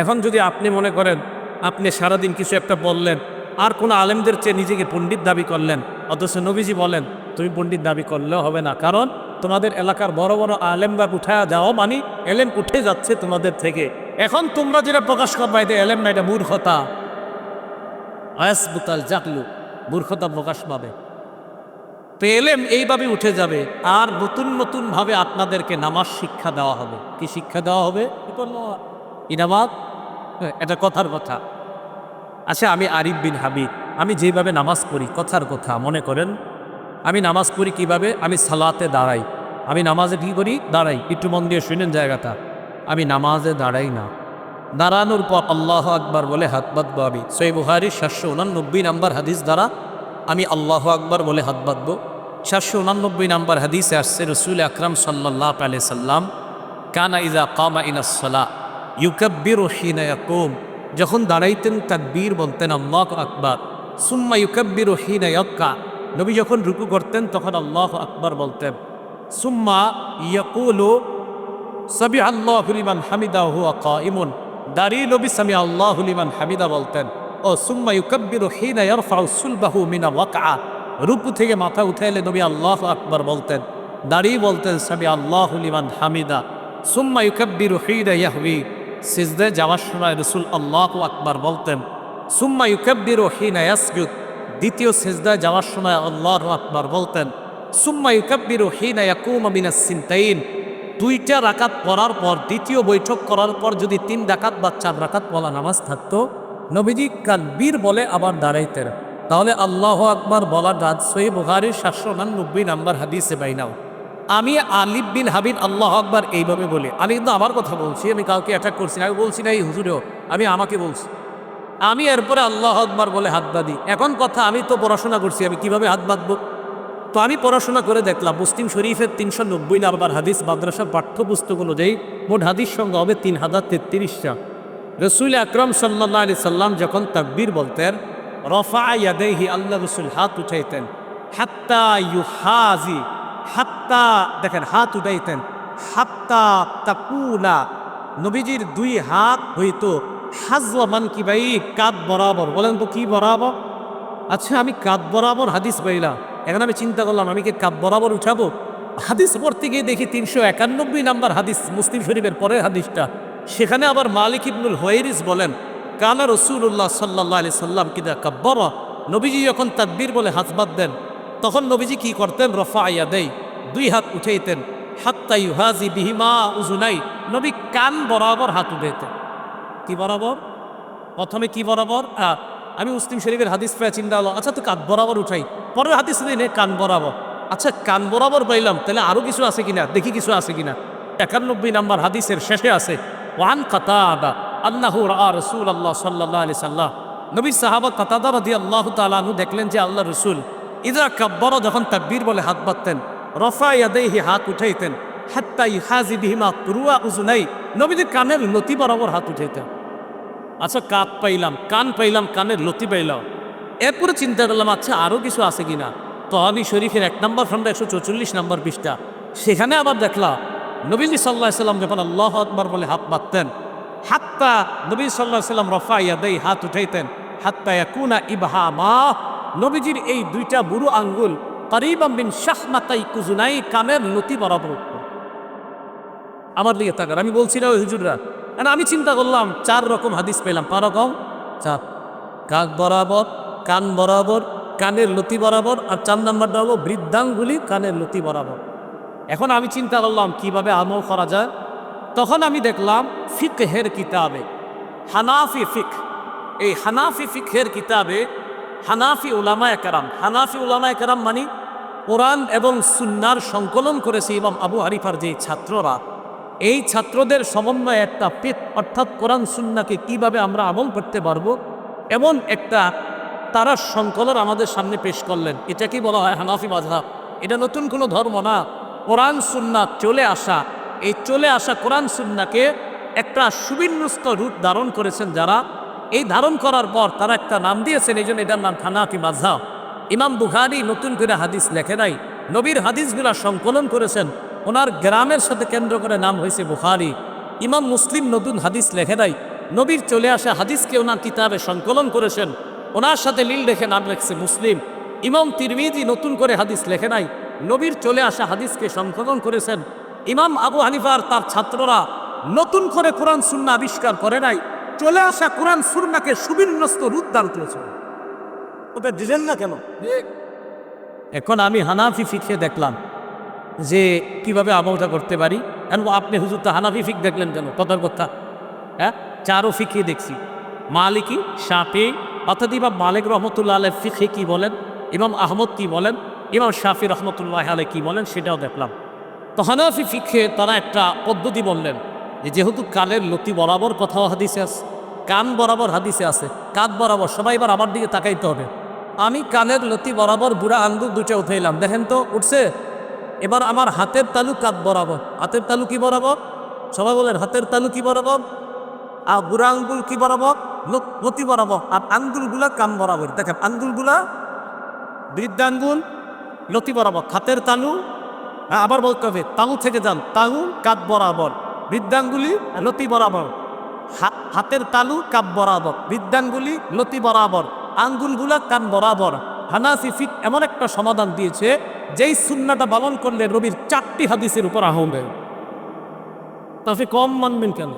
এখন যদি আপনি মনে করেন আপনি সারাদিন কিছু একটা বললেন, আর কোনো আলেমদের চেয়ে নিজেকে পণ্ডিত দাবি করলেন, অথচ নবীজি বলেন তুমি পণ্ডিত দাবি করলেও হবে না, কারণ তোমাদের এলাকার বড় বড় আলেম বা উঠায় যাও মানে এলেম উঠে যাচ্ছে তোমাদের থেকে। এখন তোমরা যেটা প্রকাশ করবা এটা এলেম না, এটা মূর্খতা। আয়াসবুতাল জাকলু, মূর্খতা প্রকাশ পাবে। তো এলেম এইভাবে উঠে যাবে, আর নতুন নতুনভাবে আপনাদেরকে নামাজ শিক্ষা দেওয়া হবে। কি শিক্ষা দেওয়া হবে? ইনামাজ, এটা কথার কথা। আচ্ছা, আমি আরিফ বিন হাবিব, আমি যেভাবে নামাজ পড়ি, কথার কথা মনে করেন, আমি নামাজ পড়ি কিভাবে? আমি সালাতে দাঁড়াই। আমি নামাজে কী করি? দাঁড়াই। একটু মন দিয়ে শুনেন জায়গাটা। আমি নামাজে দাঁড়াই না, দাঁড়ানোর পর আল্লাহ আকবার বলে হাত বাঁধবো। আমি সহিহ বুখারীর 789 নম্বর হাদিস দ্বারা আমি আল্লাহ আকবার বলে হাত বাঁধবো। 789 নম্বর হাদিসে আসছে রাসূল আকরাম সাল্লাল্লাহু আলাইহি সাল্লাম কানা ইযা কামা ইলাস সালাহ ইউকাব্বিরু হিনা ইয়াকুম, যখন দাঁড়াইতেন তাকবীর বলতেন আল্লাহু আকবার। সুম্মা ইউকাব্বিরু হিনা ইয়ারকা, নবী যখন রুকু করতেন তখন আল্লাহু আকবার বলতেন। সুম্মা ইয়াকুলু সামিআ আল্লাহু লিমান হামিদাহু ওয়া কাইমুন, দাঁড়িয়ে নবী সামিআ আল্লাহু লিমান হামিদা বলতেন। ও সুম্মা ইউকাব্বিরু হিনা ইয়ারফাউ সুলবাহু মিনাল ওয়াকআ, রুকু থেকে মাথা উঠাইলে নবী আল্লাহু আকবার বলতেন, দাঁড়িয়ে বলতেন সামিআ আল্লাহু লিমান হামিদা। সুম্মা ইউকাব্বিরু হিনা ইয়াহউই, সিজদায় যাওয়ার সময় রাসূল আল্লাহু আকবার বলতেন। সুম্মা ইউকাব্বিরু হিনা ইয়াসজুদ, দ্বিতীয় সিজদায় যাওয়ার সময় আল্লাহু আকবার বলতেন। সুম্মা ইউকাব্বিরু হিনা ইয়াকুমু মিনাস সিনতাইন, দুইটা রাকাত পড়ার পর, দ্বিতীয় বৈঠক করার পর যদি 3 রাকাত বা 4 রাকাত পড়া নামাজ থাকতো, নবীজি তাকবীর বলে আবার দাঁড়াইতেন। তাহলে আল্লাহু আকবার বলার রাত সহিহ বুখারীর 789 নম্বর হাদিসে বাইনাও। আমি আলিফ বিন হাবিব আল্লাহু আকবার এইভাবে বলি। আমি কিন্তু আমার কথা বলছি, আমি কাউকে অ্যাটাক করছি না, আমি বলছি না এই হুজুরেও, আমি আমাকে বলছি। আমি এরপরে আল্লাহু আকবার বলে হাত বাঁধি। এখন কথা, আমি তো পড়াশোনা করছি, আমি কিভাবে হাত বাঁধবো? তো আমি পড়াশোনা করে দেখলাম মুসলিম শরীফের 390 নম্বর হাদিস মাদ্রাসার পাঠ্যপুস্তক অনুযায়ী মোট হাদিস সংখ্যা হবে 3033টা। রাসূল আকরাম সাল্লাল্লাহু আলাইহি সাল্লাম যখন তাকবীর বলতেন, রফা ইয়াদাইহি, আল্লাহ রাসূল হাত উঠাইতেন, হাত্তা ইউহাজি, হাত্তা, দেখেন হাত উঠাইতেন, হাত্তা তাকুনা, নবীজির 2 হাত হইতো হাজওয়া মানকিবাই, কাঁধ বরাবর। বলেন তো কি বরাবর? আচ্ছা, আমি কাঁধ বরাবর হাদিস পাইলাম, এখন আমি চিন্তা করলাম আমি কি কাঁধ বরাবর উঠাবো? হাদিস পড়তে গিয়ে দেখি 391 নম্বর হাদিস, মুসলিম শরীফের পরের হাদিসটা, সেখানে আবার মালিক ইবনুল হুয়াইরিস বলেন, কানা রাসূলুল্লাহ সাল্লাল্লাহু আলাইহি সাল্লাম কিদা কাব্বারা, নবীজি যখন তাকবীর বলে হাত বাঁধতেন তখন নবীজি কি করতেন? রফা ইয়াদাই, 2 হাত উঠাইতেন, হাত্তা ইউহাজি বিহিমা উযুনাই, নবী কান বরাবর হাত উঠাইতেন। কি বরাবর? প্রথমে কি বরাবর? আমি মুসলিম শরীফের হাদিস পেয়ে চিন্তা হলো, আচ্ছা তো কাঁধ বরাবর উঠাই, পরের হাদিস নেই কান বরাবর। আচ্ছা, কান বরাবর পাইলাম, তাহলে আরও কিছু আছে কিনা দেখি, কিছু আছে কিনা। 91 নম্বর হাদিসের শেষে আছে, ওয়ান কাতাদা আন্নাহু রাআ রাসূলুল্লাহ সাল্লাল্লাহু আলাইহি সাল্লাম, নবী সাহাবা কাতাদা রাদিয়াল্লাহু তাআলা আনহু দেখলেন যে আল্লাহ রাসূল ইযা কাব্বারা, যখন তাকবীর বলে হাত বাঁধতেন, রফা ইয়াদাইহি, হাত উঠাইতেন, হাত্তা ইউহাজি বিহিমা কুরুয়া উযুনাই, নবীজি কানের লতি বরাবর হাত উঠাইতেন। আচ্ছা, কাপ পাইলাম, কান পাইলাম, কানের লতি পাইলাম। এরপরে চিন্তা করলাম আচ্ছা আরও কিছু আছে কিনা। তহাবি শরীফের 1 নম্বর খণ্ড 144 নম্বর পৃষ্ঠা, সেখানে আবার দেখলাম নবীজি সাল্লাল্লাহু আলাইহি সাল্লাম যখন আল্লাহু আকবার বলে হাত বাঁধতেন, হাত্তা নবী সাল্লাল্লাহু আলাইহি সাল্লাম রফা ইয়াদাই, হাত উঠাইতেন, হাত্তা ইয়াকুনা ইবহামা, নবীজির এই 2টা বুড়ো আঙ্গুল কারীবাম মিন শাহমাতাই কুজুনাই, কানের লতি বরাবর। আমার দিকে তাকার, আমি বলছি না ওই হুজুররা, আমি চিন্তা করলাম 4 রকম হাদিস পেলাম। 5 রকম, 4, কাক বরাবর, কান বরাবর, কানের লতি বরাবর, আর 4 নম্বরটা হলো বৃদ্ধাঙ্গুলি কানের লতি বরাবর। এখন আমি চিন্তা করলাম কিভাবে আমল করা যায়। তখন আমি দেখলাম ফিকহের কিতাবে, হানাফি ফিক, এই হানাফি ফিকহের কিতাবে হানাফি উলামায়ে কেরাম, হানাফি উলামায়ে কেরাম মানে কোরআন এবং সুন্নার সংকলন করেছে ইমাম আবু হানিফার যে ছাত্ররা, এই ছাত্রদের সমন্বয়ে একটা পেট, অর্থাৎ কোরআন সুন্নাকে কিভাবে আমরা আমল করতে পারবো এমন একটা তারা সংকলন আমাদের সামনে পেশ করলেন। এটাকে বলা হয় হানাফি মাযহাব। এটা নতুন কোনো ধর্ম না। কোরআন সুন্নাহ চলে আসা, এই চলে আসা কোরআন সুন্নাহকে একটা সুবিন্যস্ত রূপ ধারণ করেছেন যারা, এই ধারণ করার পর তারা একটা নাম দিয়েছেন, এই জন্য এটার নাম হানাফি মাযহাব। ইমাম বুখারী নতুন করে হাদিস লেখে নাই, নবীর হাদিসগুলা সংকলন করেছেন, ওনার গ্রামের সাথে কেন্দ্র করে নাম হয়েছে বুখারী। ইমাম মুসলিম নতুন হাদিস লেখে নাই, নবীর চলে আসা হাদিসকে ওনার কিতাবে সংকলন করেছেন, ওনার সাথে লীল রেখে নাম লেখছে মুসলিম। ইমাম তিরমিজি নতুন করে হাদিস লেখে নাই, নবীর চলে আসা হাদিসকে সংকলন করেছেন। ইমাম আবু হানিফার তার ছাত্ররা নতুন করে কোরআন সুন্নাহ আবিষ্কার করে নাই, চলে আসা কোরআন সুন্নাহকে সুবিন্যস্ত রূপ দান করেছেন। ওটা দিলেন না কেন? এখন আমি হানাফি ফিকহে দেখলাম যে কিভাবে আমলটা করতে পারি। এখন আপনি হুজুর তো হানাফি ফিক দেখলেন কেন? কথার কথা, হ্যাঁ, চারও ফিকহে দেখছি, মালিকি, শাফি, অর্থাৎ ইমাম মালিক রহমতুল্লাহ আলাইহি ফিকহে কি বলেন, ইমাম আহমদ কি বলেন, ইমাম শাফি রহমতুল্লাহ আলাইহি কি বলেন, সেটাও দেখলাম। তো হানাফি ফিকহে তারা একটা পদ্ধতি বললেন যে যেহেতু কানের লতি বরাবর কথাও হাদিসে আছে, কান বরাবর হাদিসে আছে, কাঁধ বরাবর, সবাই এবার আমার দিকে তাকাইতে হবে। আমি কানের লতি বরাবর বুড়া আঙ্গুল দুটো উঠাইলাম, দেখেন তো উঠছে। এবার আমার হাতের তালু কাঁধ বরাবর, হাতের তালু কি বরাবর, সবাই বলেন হাতের তালু কি বরাবর, আর বুড়া আঙ্গুল কি বরাবর, লতি বরাবর, আর আঙ্গুলগুলা কান বরাবর। দেখেন আঙ্গুলগুলা বৃদ্ধাঙ্গুল লতি বরাবর, হাতের তালু, আবার বলতে হবে তালু থেকে যান, তালু কাঁধ বরাবর, বৃদ্ধাঙ্গুলি লতি বরাবর, হাতের তালু কাঁধ বরাবর, বৃদ্ধাঙ্গুলি লতি বরাবর, আঙ্গুলগুলা কান বরাবর। হানাফি ফিক এমন একটা সমাধান দিয়েছে যেই সুন্নাহটা পালন করলে নবীর 4টি হাদিসের উপর আহমে, তাতে কম মানবেন কেন?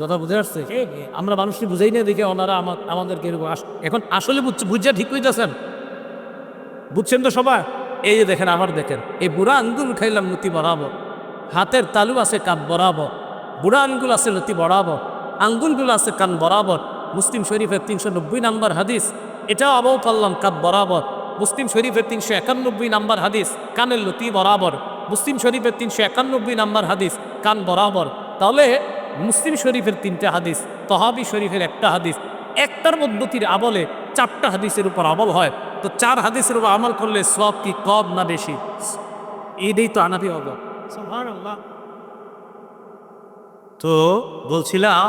কথা বুঝে আসছে? আমরা মানুষকে বুঝাই না দেখে ওনারা আমাদেরকে এরকম এখন আসলে বুঝছে ঠিক হইতেছেন, বুঝছেন তো সবাই? এই যে দেখেন, আমার দেখেন, এই বুড়া আঙ্গুল খাইলাম লতি বরাবর, হাতের তালু আছে কান বরাবর, বুড়া আঙ্গুল আছে লতি বরাবর, আঙ্গুলগুলো আছে কান বরাবর। মুসলিম শরীফের 390 নম্বর হাদিস, এটাও আবু পাল্লাম কান বরাবর। মুসলিম শরীফের 391 নম্বর হাদিস, কানের লতি বরাবর। মুসলিম শরীফের 391 নম্বর হাদিস, কান বরাবর। তাহলে মুসলিম শরীফের 3টে হাদিস, তহাবি শরীফের 1টা হাদিস, একটার পদ্ধতির আমলে 4টা হাদিসের উপর আমল হয়। তো 4 হাদিসের উপর আমল করলে সওয়াব কি কম না বেশি? এটাই তো হানাফি হবে। সুবহানাল্লাহ। তো বলছিলাম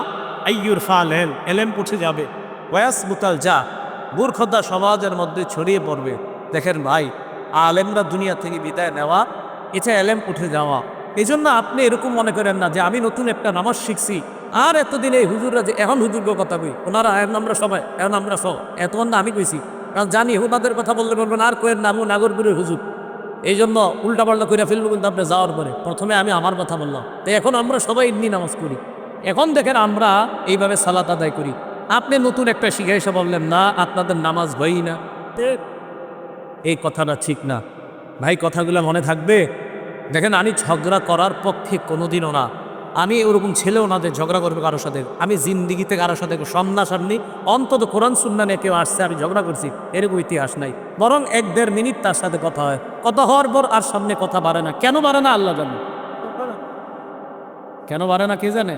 আইয়ুর ফালেন, এলেম উঠে যাবে, ওয়াস মুতাল যা, মূর্খতা সমাজের মধ্যে ছড়িয়ে পড়বে। দেখেন ভাই, আলেমরা দুনিয়া থেকে বিদায় নেওয়া, এটা এলেম উঠে যাওয়া। এই জন্য আপনি এরকম মনে করেন না যে আমি নতুন একটা নামাজ শিখছি আর এতদিন এই হুজুররা যে এখন হুজুরকে কথা কই, ওনারা এখন আমরা সবাই, এখন আমরা সব এতক্ষণ না আমি কইছি, কারণ জানি ওনাদের কথা বললে বলবেন আর কোয়ের নামও নাগরপুরের হুজুর, এই জন্য উল্টাপাল্টা করে ফেলবো। কিন্তু আপনি যাওয়ার পরে প্রথমে আমি আমার কথা বললাম, তো এখন আমরা সবাই ইন্নি নামাজ করি। এখন দেখেন আমরা এইভাবে সালাত আদায় করি। আপনি নতুন একটা শিখে এসে বললেন না আপনাদের নামাজ হয়ই না, এই কথাটা ঠিক না ভাই। কথাগুলো মনে থাকবে। দেখেন, আমি ঝগড়া করার পক্ষে কোনোদিনও না, আমি ওরকম ছেলেও না যে ঝগড়া করবে কারোর সাথে। আমি জিন্দিগিতে কারোর সাথে সামনাসামনি অন্তত কোরআন সুন্নাহ নিয়ে কেউ আসছে আমি ঝগড়া করছি এরকম ইতিহাস নাই। বরং 1-1.5 মিনিট তার সাথে কথা হয়, কথা হওয়ার পর আর সামনে কথা বাড়ে না। কেন বাড়ে না আল্লাহ জানে, কেন বাড়ে না কে জানে।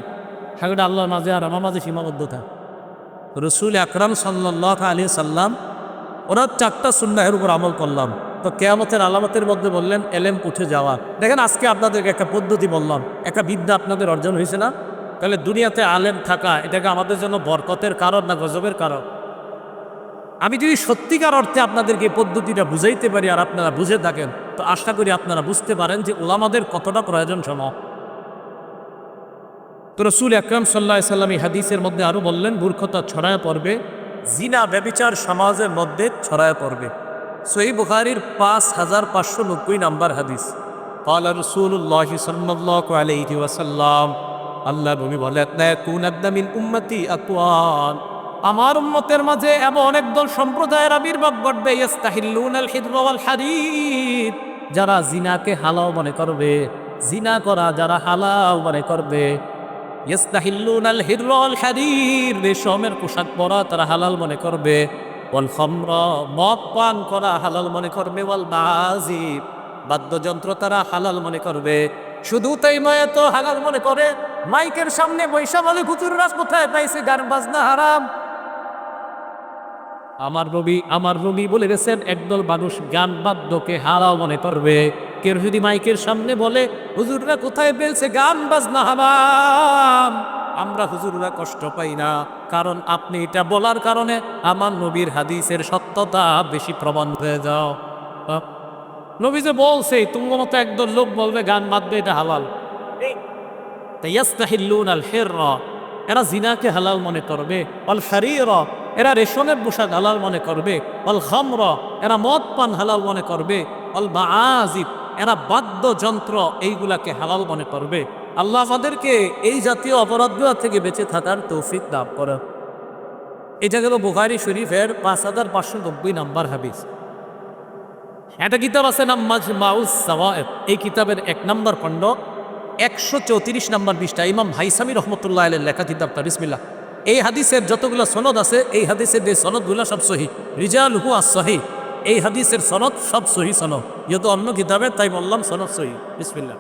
সেটা আল্লাহর মাঝে আর আমার মাঝে সীমাবদ্ধতা। রসুল আকরাম সাল্লাল্লাহু আলাইহি সাল্লাম ওরা 4টা সুন্নাহের উপর আমল করলাম। তো কিয়ামতের আলামতের মধ্যে বললেন এলেম উঠে যাওয়া। দেখেন, আজকে আপনাদেরকে একটা পদ্ধতি বললাম, একটা বিদ্যা আপনাদের অর্জন হয়েছে না? তাহলে দুনিয়াতে আলেম থাকা এটাকে আমাদের জন্য বরকতের কারণ না গজবের কারণ? আমি যদি সত্যিকার অর্থে আপনাদেরকে এই পদ্ধতিটা বুঝাইতে পারি আর আপনারা বুঝে থাকেন, তো আশা করি আপনারা বুঝতে পারেন যে উলামাদের কতটা প্রয়োজন সময়। তো রসুল আকরাম সাল্লাল্লাহু আলাইহি সাল্লাম এই হাদিসের মধ্যে আরও বললেন মূর্খতা ছড়ায় পড়বে, জিনা ব্যভিচার সমাজের মধ্যে ছড়ায় পড়বে। সহিহ বুখারীর 5590 নম্বর হাদিস। قال رسول الله صلى الله عليه وسلم, আল্লাহ নবী বলেন, লা ইয়াকুনান্না মিন উম্মতি আকওয়াম, আমার উম্মতের মাঝে এমন একদল সম্প্রদায়ের আবির্ভাব ঘটবে, ইস্তাহিল্লুনাল হিররা ওয়াল হারির, যারা জিনাকে হালাল মনে করবে, জিনা করা যারা হালাল মনে করবে। ইস্তাহিল্লুনাল হিররা ওয়াল হারির, রেশমের পোশাক পরা তারা হালাল মনে করবে। ওয়াল খামরা, মদ পান করা হালাল মনে করবে, ওয়াল মাজিব, বাদ্যযন্ত্র তারা হালাল মনে করবে। শুধু তাই নয়, তো হালাল মনে করে মাইকের সামনে বৈশা বলে হুজুররা কোথায় পাইছে গান বাজনা হারাম। আমার নবী বলে গেছেন একদল মানুষ গান বাদ্যকে হালাল মনে করবে। কেউ যদি মাইকের সামনে বলে হুজুররা কোথায় পেয়েছে গান বাজনা হারাম, আমরা হুজুররা কষ্ট পাই না, কারণ আপনি এটা বলার কারণে আমার নবীর হাদিসের সত্যতা বেশি প্রমাণ হয়ে যাও। নবী যে বলছে তোমার মতো একদল লোক বলবে গান বাজবে এটা হালাল, এরা জিনাকে হালাল মনে করবে, অল হারিরা, এরা রেশমের পোশাক হালাল মনে করবে, অল খামরা, এরা মদ পান হালাল মনে করবে, অল মাআজিব, এরা বাদ্যযন্ত্র এইগুলাকে হালাল মনে করবে। আল্লাহ আমাদেরকে এই জাতীয় অপরাধগুলো থেকে বেঁচে থাকার তৌফিক দান করে। এটা গেল বুখারী শরীফের 5590 নম্বর হাদিস। একটা কিতাব আছে নাম মাজমাউস সাওয়ায়েদ, এই কিতাবের 1 নম্বর খণ্ড 134 নম্বর পৃষ্ঠা, ইমাম হাইসামি রহমতুল্লাহ আলাইহির লেখা কিতাবটা। বিসমিল্লাহ। এই হাদিসের যতগুলো সনদ আছে, এই হাদিসের যে সনদগুলো সব সহি, রিজালুহু আস-সহি, এই হাদিসের সনদ সব সহি সনদ, যেহেতু অন্য কিতাবে তাই বললাম সনদ সহি। বিসমিল্লাহ।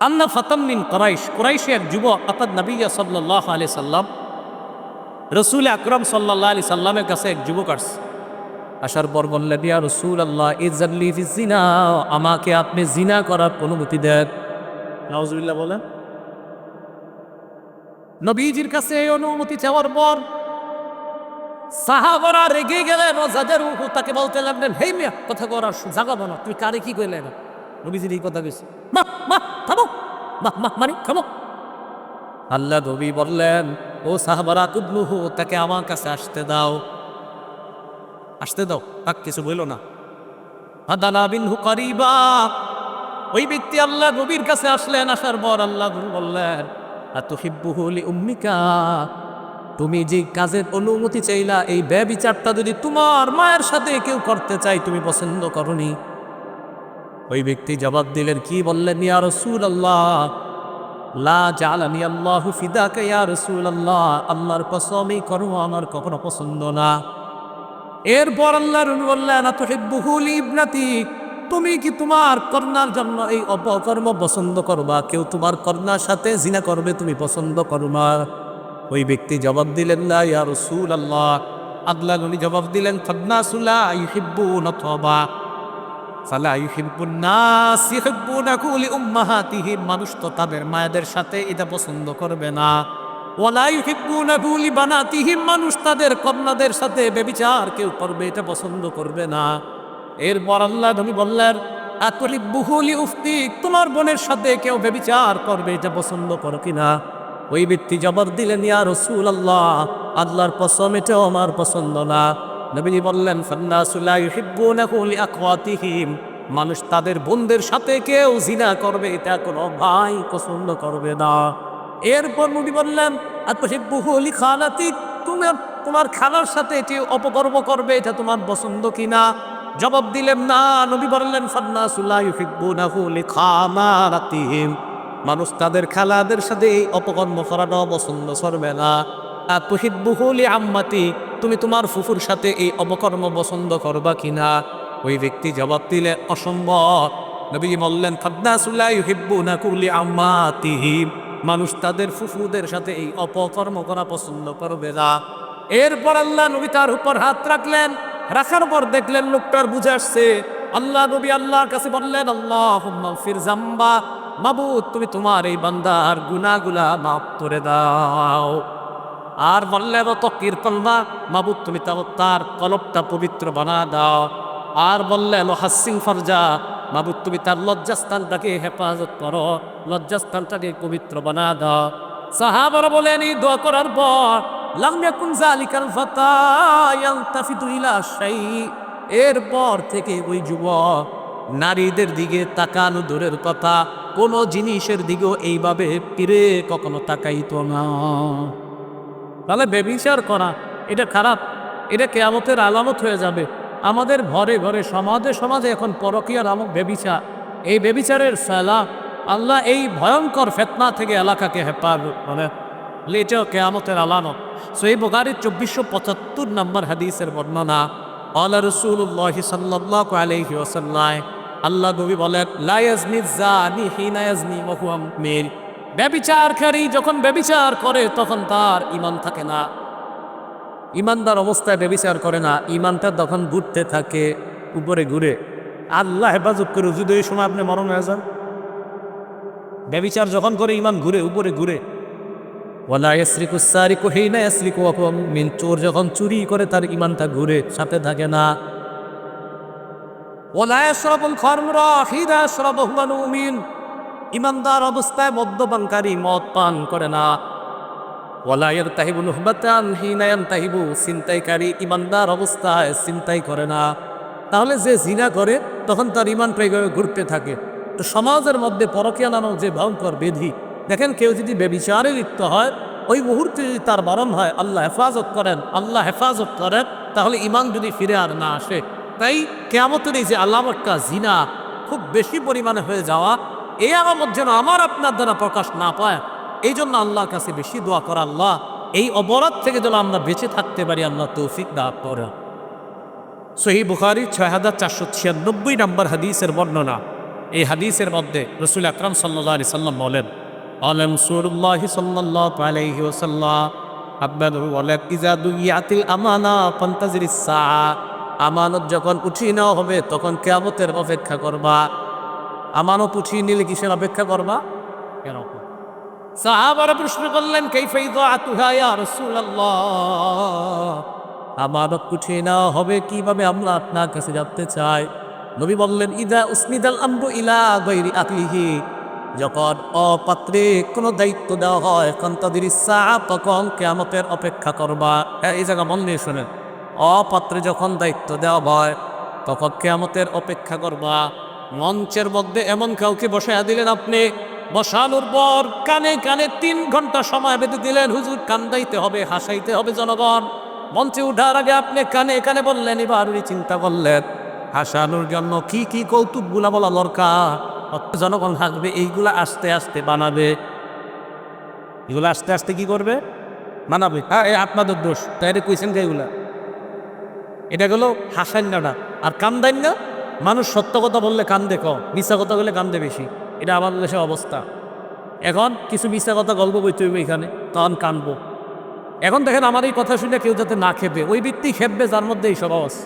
আন্না ফাতাম মিন কুরাইশ, কুরাইশের এক যুবক আতাদ নবী সাল্লাল্লাহু আলাইহি সাল্লাম, রাসূল আকরাম সাল্লাল্লাহু আলাইহি সাল্লামের কাছে এক যুবক আসছে। আসার পর বললেন, ইয়া রাসূলুল্লাহ ইযআল্লি ফিজ জিনা, আমাকে আপনি জিনা করার অনুমতি দেন। নাউজুবিল্লাহ বলেন। নবীজির কাছে এই অনুমতি চাওয়ার পর সাহাবারা রেগে গেলেন, যাজারুহু, তাকে বলতে লাগলেন, হে মিয়া কথা করার জাগাবো না, তুই কারে কি কইলে না? নবীজির এই কথা কইছে, মা মা থামো, মা মা মানে থামো। আল্লাহ নবী বললেন, ও সাহাবারা কুবলুহু, তাকে আমার কাছে আসতে দাও, আসতে দাও, তাক কিছু বইল না। হাদানা বিনহু করিবা, ওই ব্যক্তি আল্লাহ নবীর কাছে আসলেন। আসার পর আল্লাহ নবী বললেন, আতুহিব্বুহু লিউম্মিকা, তুমি যে কাজের অনুমতি চাইলা, এই ব্যভিচারটা যদি তোমার মায়ের সাথে কেউ করতে চাই, তুমি পছন্দ করনি? ওই ব্যক্তি জবাব দিলেন, কি বললেন? ইয়া রাসূলুল্লাহ, লা জাআলানি আল্লাহু ফিদাকা ইয়া রাসূলুল্লাহ, আল্লাহর কসমই করো, আমার কখনো পছন্দ না। এরপর আল্লাহ নবী বললেন, আতুহিব্বুহু লিইবনাতি, তুমি কি তোমার কন্যার জন্য এই অপকর্ম পছন্দ করবা? কেউ তোমার কন্যার সাথে জিনা করবে, তুমি পছন্দ করবা? ওই ব্যক্তি জবাব দিলেন, লা ইয়া রাসূলুল্লাহ। আল্লাহ নবী জবাব দিলেন, ফান্নাসু লা ইউহিব্বুনা তাবা ফালা ইউহিব্বুন নাস ইউহিব্বুনাহু লিউম্মাহাতিহিম, মানুষ তো তাদের মায়েদের সাথে এটা পছন্দ করবে না। ওয়ালা ইউহিব্বুনাহু লিবানাতিহিম, মানুষ তাদের কন্যাদের সাথে ব্যভিচার কেউ করবে, এটা পছন্দ করবে না। এরপর আল্লাহ নবী বললেন, আতুহিব্বুহু লিউফতিক, তোমার বোনের সাথে কেউ ব্যভিচার করবে, এটা পছন্দ করো কিনা? ওই ব্যক্তি জবাব দিলেন, ইয়া রাসূলুল্লাহ, আল্লাহর কসম, এটাও আমার পছন্দ না। নবীজি বললেন, ফান্নাসু লা ইউহিব্বুনাহু লিআখওয়াতিহিম, মানুষ তাদের বোনদের সাথে কেউ জিনা করবে, এটা কোনো ভাই পছন্দ করবে না। এরপর নবী বললেন, আতুহিব্বুহু লিখালাতিক, তোমার খালার সাথে এটি অপকর্ম করবে, এটা তোমার পছন্দ কিনা? জবাব দিলেন না। নবী বললেন, ফান্নাসু লা ইউহিব্বুনাহু লিখামারাতিহিম, মানুষ তাদের খালাদের সাথে এই অপকর্ম করাটাও পছন্দ করবে না। আতুহিব্বুহু লিআম্মাতি, তুমি তোমার ফুফুর সাথে এই অপকর্ম পছন্দ করবা কিনা? ওই ব্যক্তি জবাব দিলে, অসম্ভব। নবী বললেন, ফান্নাসু লা ইউহিব্বুনাহু লিআম্মাতিহিম, মানুষ তাদের ফুফুদের সাথে এই অপকর্ম করা পছন্দ করবে না। এরপর আল্লাহ নবী তার উপর হাত রাখলেন, রাখার পর দেখলেন লোকটার বুঝে আসছে। আল্লাহ নবী আল্লাহর কাছে বললেন, আল্লাহুম্মা গফির যামবা, মাবুদ তুমি তোমার এই বান্দার গুনাহগুলা মাফ করে দাও। আর বললেন, তাকির কলবা, মাবুদ তুমি তার কলবটা পবিত্র বানা দাও। আর বললেন, হাসিন ফারজা, মাবুদ তুমি তার লজ্জাস্থানটাকে হেফাজত করো, লজ্জাস্থানটাকে পবিত্র বানা দাও। সাহাবারা বলেন, এই দোয়া করার পর লাম ইয়াকুন যালিকাল ফাতা ইয়ালতাফিতু ইলা শাই, এরপর থেকে ওই যুবক নারীদের দিকে তাকানো দূরের কথা, কোনো জিনিসের দিকেও এইভাবে ফিরে কখনো তাকাইতো না। তাহলে ব্যভিচার করা এটা খারাপ, এটা কিয়ামতের আলামত হয়ে যাবে। আমাদের ঘরে ঘরে সমাজে সমাজে এখন পরকীয়া নামক ব্যভিচার, এই ব্যভিচারের ফেলা, আল্লাহ এই ভয়ঙ্কর ফিতনা থেকে এলাকাকে হেফাজত করে। এটাও কিয়ামতের আলামত। সহিহ বুখারীর 2475 নম্বর হাদিসের বর্ণনা, আলা রাসূলুল্লাহ সাল্লাল্লাহু আলাইহি ওয়াসাল্লাম, আল্লাহ নবী বলেন, লা ইয়াজনি যানি হিনা ইয়াজনি ওয়া হুয়া মুমিন। ব্যভিচারকারী যখন ব্যভিচার করে তখন তার ঈমান থাকে না। ঈমানদার অবস্থায় ব্যভিচার করে না, ঈমানটা তখন ঘুরতে থাকে, উপরে ঘুরে। আল্লাহ হেফাজত করে, যদি এই সময় আপনি মরণ হয়ে যান। ব্যভিচার যখন করে ঈমান ঘুরে, উপরে ঘুরে। ওয়ালা ইয়াসরিকু সারিকু হিনা ইয়াসরিকু ওয়া হুয়া মুমিন। চোর যখন চুরি করে তার ঈমানটা ঘুরে, সাথে থাকে না। ওয়ালা ইয়াশরাবুল খামরা হিনা ইয়াশরাবু হুয়া মুমিন। ঈমানদার অবস্থায় মদ্যপানকারী মদ পান করে না। ওয়ালা ইয়ারতাহিবু নুহবাতান হিনা ইয়ানতাহিবু। ছিনতাইকারী ঈমানদার অবস্থায় ছিনতাই করে না। তাহলে যে জিনা করে তখন তার ঈমানটা এইভাবে ঘুরতে থাকে। তো সমাজের মধ্যে পরকীয়া নামক যে ভয়ঙ্কর বেধি, দেখেন কেউ যদি ব্যভিচারে লিপ্ত হয়, ওই মুহূর্তে যদি তার বারণ হয় আল্লাহ হেফাজত করেন, আল্লাহ হেফাজত করেন, তাহলে ঈমান যদি ফিরে আর না আসে। তাই কিয়ামতের এই যে আলামতটা জিনা খুব বেশি পরিমাণে হয়ে যাওয়া, এই আলামত যেন আমার আপনার দ্বারা প্রকাশ না পায়, এই জন্য আল্লাহর কাছে বেশি দোয়া করা, আল্লাহ এই অপরাধ থেকে যেন আমরা বেঁচে থাকতে পারি, আল্লাহ তৌফিক দান করেন। সহিহ বুখারীর 6496 নম্বর হাদিসের বর্ণনা। এই হাদিসের মধ্যে রাসূল আকরাম সাল্লাল্লাহু আলাইহি সাল্লাম বলেন, আলাম রাসূলুল্লাহ সাল্লাল্লাহু আলাইহি ওয়াসাল্লাম, আপনার বলেন, ইজা দুইয়াতিল আমানা ফান্তাজিরিস সাআ। আমানত যখন উঠিয়ে নেওয়া হবে তখন কিয়ামতের অপেক্ষা করবা। আমানত উঠিয়ে নিলে কিসের অপেক্ষা করবা? কেন? সাহাবারা প্রশ্ন করলেন, কাইফা ইযাতুহা ইয়া রাসূলুল্লাহ। আমানত উঠিয়ে নেওয়া হবে কিভাবে, আমরা আপনার কাছে জানতে চাই। নবী বললেন, ইদা উসনিদাল আমরু ইলা গায়রি আকলিহি। যখন অপাত্রে কোনো দায়িত্ব দেওয়া হয়, ফান্তাজিরিস সাআ, তখন কিয়ামতের অপেক্ষা করবা। এই জায়গা মন দিয়ে শোনেন, অপাত্রে যখন দায়িত্ব দেওয়া হয় তখন কিয়ামতের অপেক্ষা করবা। মঞ্চের মধ্যে এমন কাউকে বসাইয়া দিলেন, আপনি বসানোর পর কানে কানে 3 ঘন্টা সময় বেঁধে দিলেন, হুজুর কান্দাইতে হবে, হাসাইতে হবে জনগণ। মঞ্চে উঠার আগে আপনি কানে কানে বললেন, এবার উনি চিন্তা করলেন হাসানোর জন্য কি কি কৌতুকগুলা বলা দরকার, জনগণ হাসবে, এইগুলা আস্তে আস্তে বানাবে। এগুলো আস্তে আস্তে কি করবে? বানাবে। হ্যাঁ, এই আপনাদের দোষ, তাই কইছেন কে এগুলা? এটা গেল হাসান না আর কান্দাইন না। মানুষ সত্য কথা বললে কান্দে কম, মিথ্যা কথা বললে কান্দে বেশি। এটা আমাদের দেশের অবস্থা। এখন কিছু মিথ্যা কথা গল্প বইতে হইবে এখানে, তখন কানবো। এখন দেখেন, আমার এই কথা শুনে কেউ যাতে না খেপে, ওই ব্যক্তি খেপবে যার মধ্যে এই স্বভাব আছে।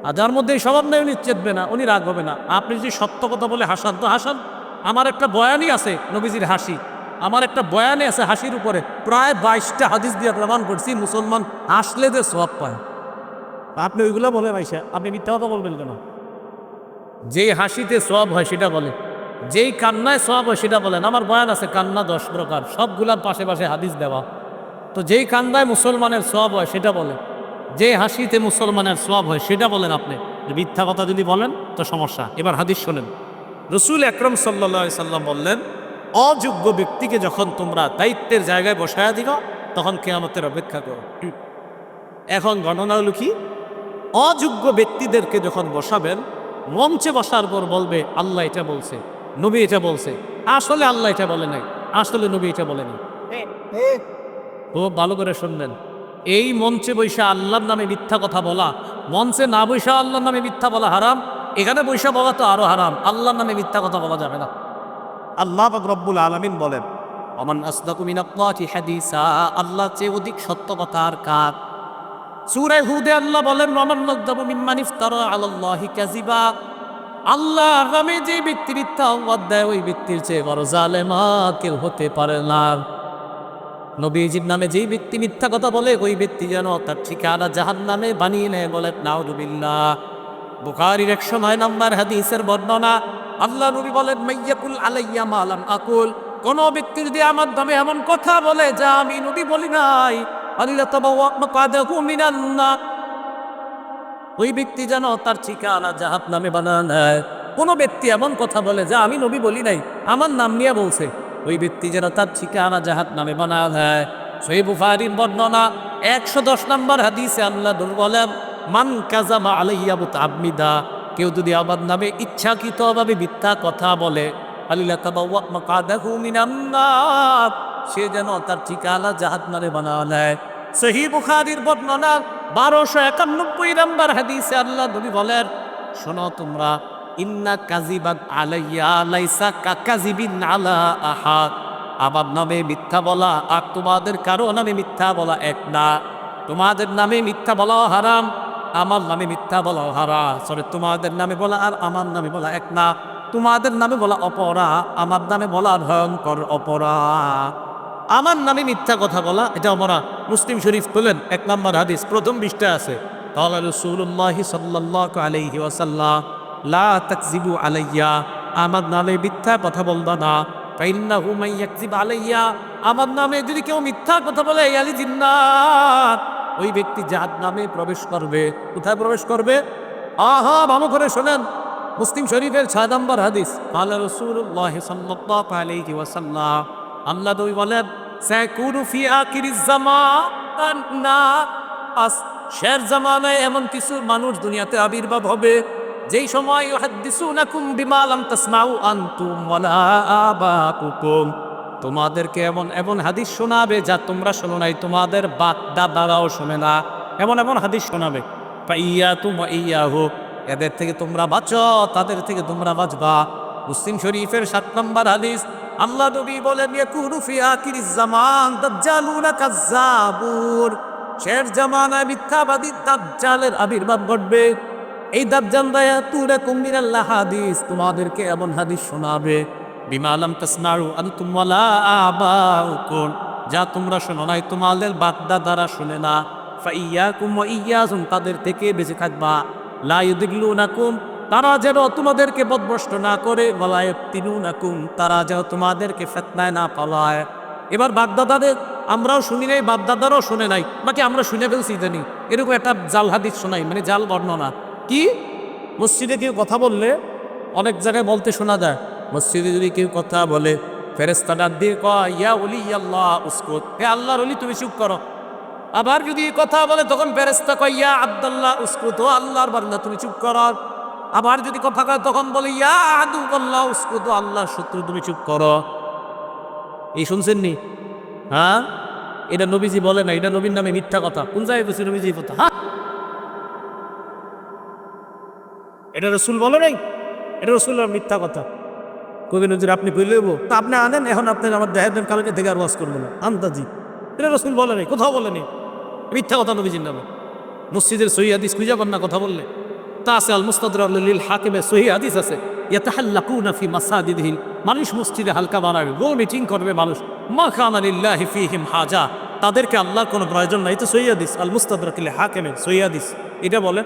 আর যার মধ্যে এই স্বভাব নেই, উনি চেতবে না, উনি রাগ হবে না। আপনি যদি সত্য কথা বলে হাসান তো হাসান। আমার একটা বয়ানই আছে নবীজির হাসি, আমার একটা বয়ানই আছে হাসির উপরে, প্রায় 22টা হাদিস দিয়ে প্রমাণ করছি মুসলমান হাসলে যে সওয়াব পায়। আপনি ওইগুলো বলে ভাইসা, আপনি মিথ্যা কথা বলবেন কেন? যেই হাসিতে সওয়াব হয় সেটা বলে, যেই কান্নায় সওয়াব হয় সেটা বলেন। আমার বয়ান আছে কান্না 10 প্রকার, সবগুলার পাশে পাশে হাদিস দেওয়া। তো যেই কান্নায় মুসলমানের সওয়াব হয় সেটা বলে, যে হাসিতে মুসলমানের সওয়াব হয় সেটা বলেন। আপনি মিথ্যা কথা যদি বলেন তো সমস্যা। এবার হাদিস শোনেন। রাসূল আকরাম সাল্লাল্লাহু আলাইহি সাল্লাম বললেন, অযোগ্য ব্যক্তিকে যখন তোমরা দায়িত্বের জায়গায় বসায়া দিবা তখন কিয়ামতের অপেক্ষা করো। এখন ঘটনা হলো কি, অযোগ্য ব্যক্তিদেরকে যখন বসাবেন, মঞ্চে বসার পর বলবে আল্লাহ এটা বলছে, নবী এটা বলছে। আসলে আল্লাহ এটা বলে নাই, আসলে নবী এটা বলেনি। ও ভালো করে শুনবেন, এই মঞ্চে বৈশা আল্লাহর নামে মিথ্যা কথা বলা, মঞ্চে না বৈশা আল্লাহর নামে মিথ্যা বলা হারাম, এখানে বৈশা বলা তো আরো হারাম। আল্লাহর নামে মিথ্যা কথা বলা যাবে না। আল্লাহ পাক রব্বুল আলামিন বলেন, ওমান আসদাকু মিনাল্লাহি হাদিসা। আল্লাহ চেয়ে অধিক সত্য কথা আর কার? সূরা হুদে আল্লাহ বলেন, ওমান নাযযাবু মিম্মান ইফতারা আলাল্লাহি কাযিবা। আল্লাহর নামে যে ব্যক্তি মিথ্যা অপবাদ দেয়, ওই ব্যক্তির চেয়ে বড় জালেম কেউ হতে পারে না। নবীজির নামে যেই ব্যক্তি মিথ্যা কথা বলে, ওই ব্যক্তি যেন তার ঠিকানা জাহান্নামে বানিয়ে নেয়, বলে নাউযুবিল্লাহ। বুখারীর 109 নম্বর হাদিসের বর্ণনা। আল্লাহ নবী বলেন, মাইয়াকুল আলাইয়া মা লাম আকুল। কোন ব্যক্তি যদি আমার নামে এমন কথা বলে যা আমি নবী বলি নাই, আল্লাহ তাবাওয়া মাকাদাহু মিনান নার। ওই ব্যক্তি যেন তার ঠিকানা জাহান্নামে বানায় নেয়। কোন ব্যক্তি এমন কথা বলে যা আমি নবী বলি নাই, আমার নাম নিয়ে বলছে, ওই ব্যক্তি যেন তার ঠিকানা জাহান্নামে বানায় নেয়। সহিহ বুখারীর বর্ণনা 110 নম্বর হাদিসে আল্লাহ বলেন, মান কাযাবা আলাইয়া মুতাআম্মিদা। কেউ যদি আমার নামে ইচ্ছাকৃতভাবে মিথ্যা কথা বলে, আল্লাহ তাবাওয়া মাকাদাহু মিনান নার, সে যেন তার ঠিকানা জাহান্নামে বানা নেয়। সহিহ বুখারীর বর্ণনা 1291 নম্বর হাদিসে আল্লাহ নবী বলেন, শোনো তোমরা, ইন্না কাযিবান আলাইয়া লাইসা কাযিবিন আলা আহাদ। আমার নামে মিথ্যা বলা আর তোমাদের কারো নামে মিথ্যা বলা এক না। তোমাদের নামে মিথ্যা বলা হারাম, আমার নামে মিথ্যা বলা হারাম। সরি, তোমাদের নামে বলা আর আমার নামে বলা এক না। তোমাদের নামে বলা অপরাধ, আমার নামে বলা ভয়ঙ্কর অপরাধ। আমার নামে মিথ্যা কথা বলা এটা অপরাধ। মুসলিম শরীফ বলেন 1 নম্বর হাদিস, প্রথম পৃষ্ঠা আছে, ক্বালা রাসূলুল্লাহি সাল্লাল্লাহু আলাইহি ওয়াসাল্লাম লা তাকযিবু আলাইয়া, আমার নামে মিথ্যা কথা বলবা না। ফাইন্নাহু মান ইয়াকযিব আলাইয়া, আমার নামে যদি কেউ মিথ্যা কথা বলে ইয়ালি জিন্নাত, ওই ব্যক্তি জাহান্নামে প্রবেশ করবে। কোথায় প্রবেশ করবে? আহা, ভালো করে শোনেন, মুসলিম শরীফের 6 নম্বর হাদিস, ক্বালা রাসূলুল্লাহি সাল্লাল্লাহু আলাইহি ওয়াসাল্লাম, আল্লাহ নবী বলেন, সায়াকুনু ফি আখিরিজ জামান নাস, শের জামানায় এমন কিছু মানুষ দুনিয়াতে আবির্ভাব হবে যেই সময় ইউহাদ্দিসুনাকুম বিমা লাম তাসমাউ আনতুম ওয়ালা আবাকুম, তোমাদেরকে এমন এমন হাদিস শোনাবে যা তোমরা শোনো নাই, তোমাদের বাপ দাদারাও শোনে না, এমন এমন হাদিস শোনাবে। ফাইয়াতুম ওয়া ইয়াহু, এদের থেকে তোমরা বাঁচো, তাদের থেকে তোমরা বাঁচবা। মুসলিম শরীফের 7 নম্বর হাদিস, আল্লাহ নবী বলেন, ইয়াকুনু ফি আখিরিজ জামান দাজ্জালুনা কাজ্জাবুর, শের জামানায় মিথ্যাবাদী দাজ্জালের আবির্ভাব ঘটবে। এই দাজ্জাল ইয়াতুনাকুম মিনাল হাদিস, তোমাদেরকে এমন হাদিস শোনাবে বিমা লাম তাসমাউ আনতুম ওয়ালা আবাউকুম, যা তোমরা শোনো নাই, তোমাদের বাপ দাদারা শুনে না। ফাইয়াকুম ওয়া ইয়াহুম, তাদের থেকে বেঁচে থাকবা। লা ইউদিল্লুনাকুম, তারা যেন তোমাদেরকে পথভ্রষ্ট না করে, ওয়ালা ইয়াফতিনুনাকুম, তারা যেন তোমাদেরকে ফিতনায় না পালায়। এবার বাপদাদাদের আমরাও শুনি নাই, বাপদাদারও শুনে নাই, নাকি আমরা শুনে ফেলছি জানি, এরকম একটা জাল হাদিস শোনাই, মানে জাল বর্ণনা। কি মসজিদে কেউ কথা বললে অনেক জায়গায় বলতে শোনা যায়, মসজিদে যদি কেউ কথা বলে ফেরেশতা ডাক দিয়ে কয়, ইয়া ওলি আল্লাহ উসকুত, হে আল্লাহর ওলি তুমি চুপ করো। আবার যদি কথা বলে তখন ফেরেশতা কয়, ইয়া আব্দুল্লাহ উসকুত, ও আল্লাহর বান্দা তুমি চুপ করো। আবার যদি কথা কয় তখন বলে, ইয়া আদুল্লাহ উসকুত, আল্লাহর শত্রু তুমি চুপ করো। এই শুনছেন নি? হ্যাঁ, এটা নবীজি বলে না, এটা নবীর নামে মিথ্যা কথা। কোন জায়গায় বলছি নবীজি কথা? হ্যাঁ, এটা রসুল বলে নাই, এটা রসুলের মিথ্যা কথা। কবি নজর আপনি বললেব তা আপনি আনেন, এখন আপনি আমার দেহের কালকে থেকে আর ওয়াজ করবো না, আন্দাজি। এটা রসুল বলে নাই, কোথাও বলে নেই, মিথ্যা কথা নবীজির নামে। মসজিদের সহি হাদিস খুঁজে পান না কথা বললে? তা আছে আল মুস্তাদরাক লিল হাকিমের সহি হাদিস আছে, ইয়াতাহাল্লাকুনা ফি মাসাজিদিহিম, মানুষ মসজিদে হালকা বানাবে, গোল মিটিং করবে মানুষ, মা কানা লিল্লাহি ফীহিম হাজা, তাদেরকে আল্লাহর কোনো প্রয়োজন নাই। তো সহি হাদিস আল মুস্তাদরাক লিল হাকিমের সহি হাদিস এটা বলে।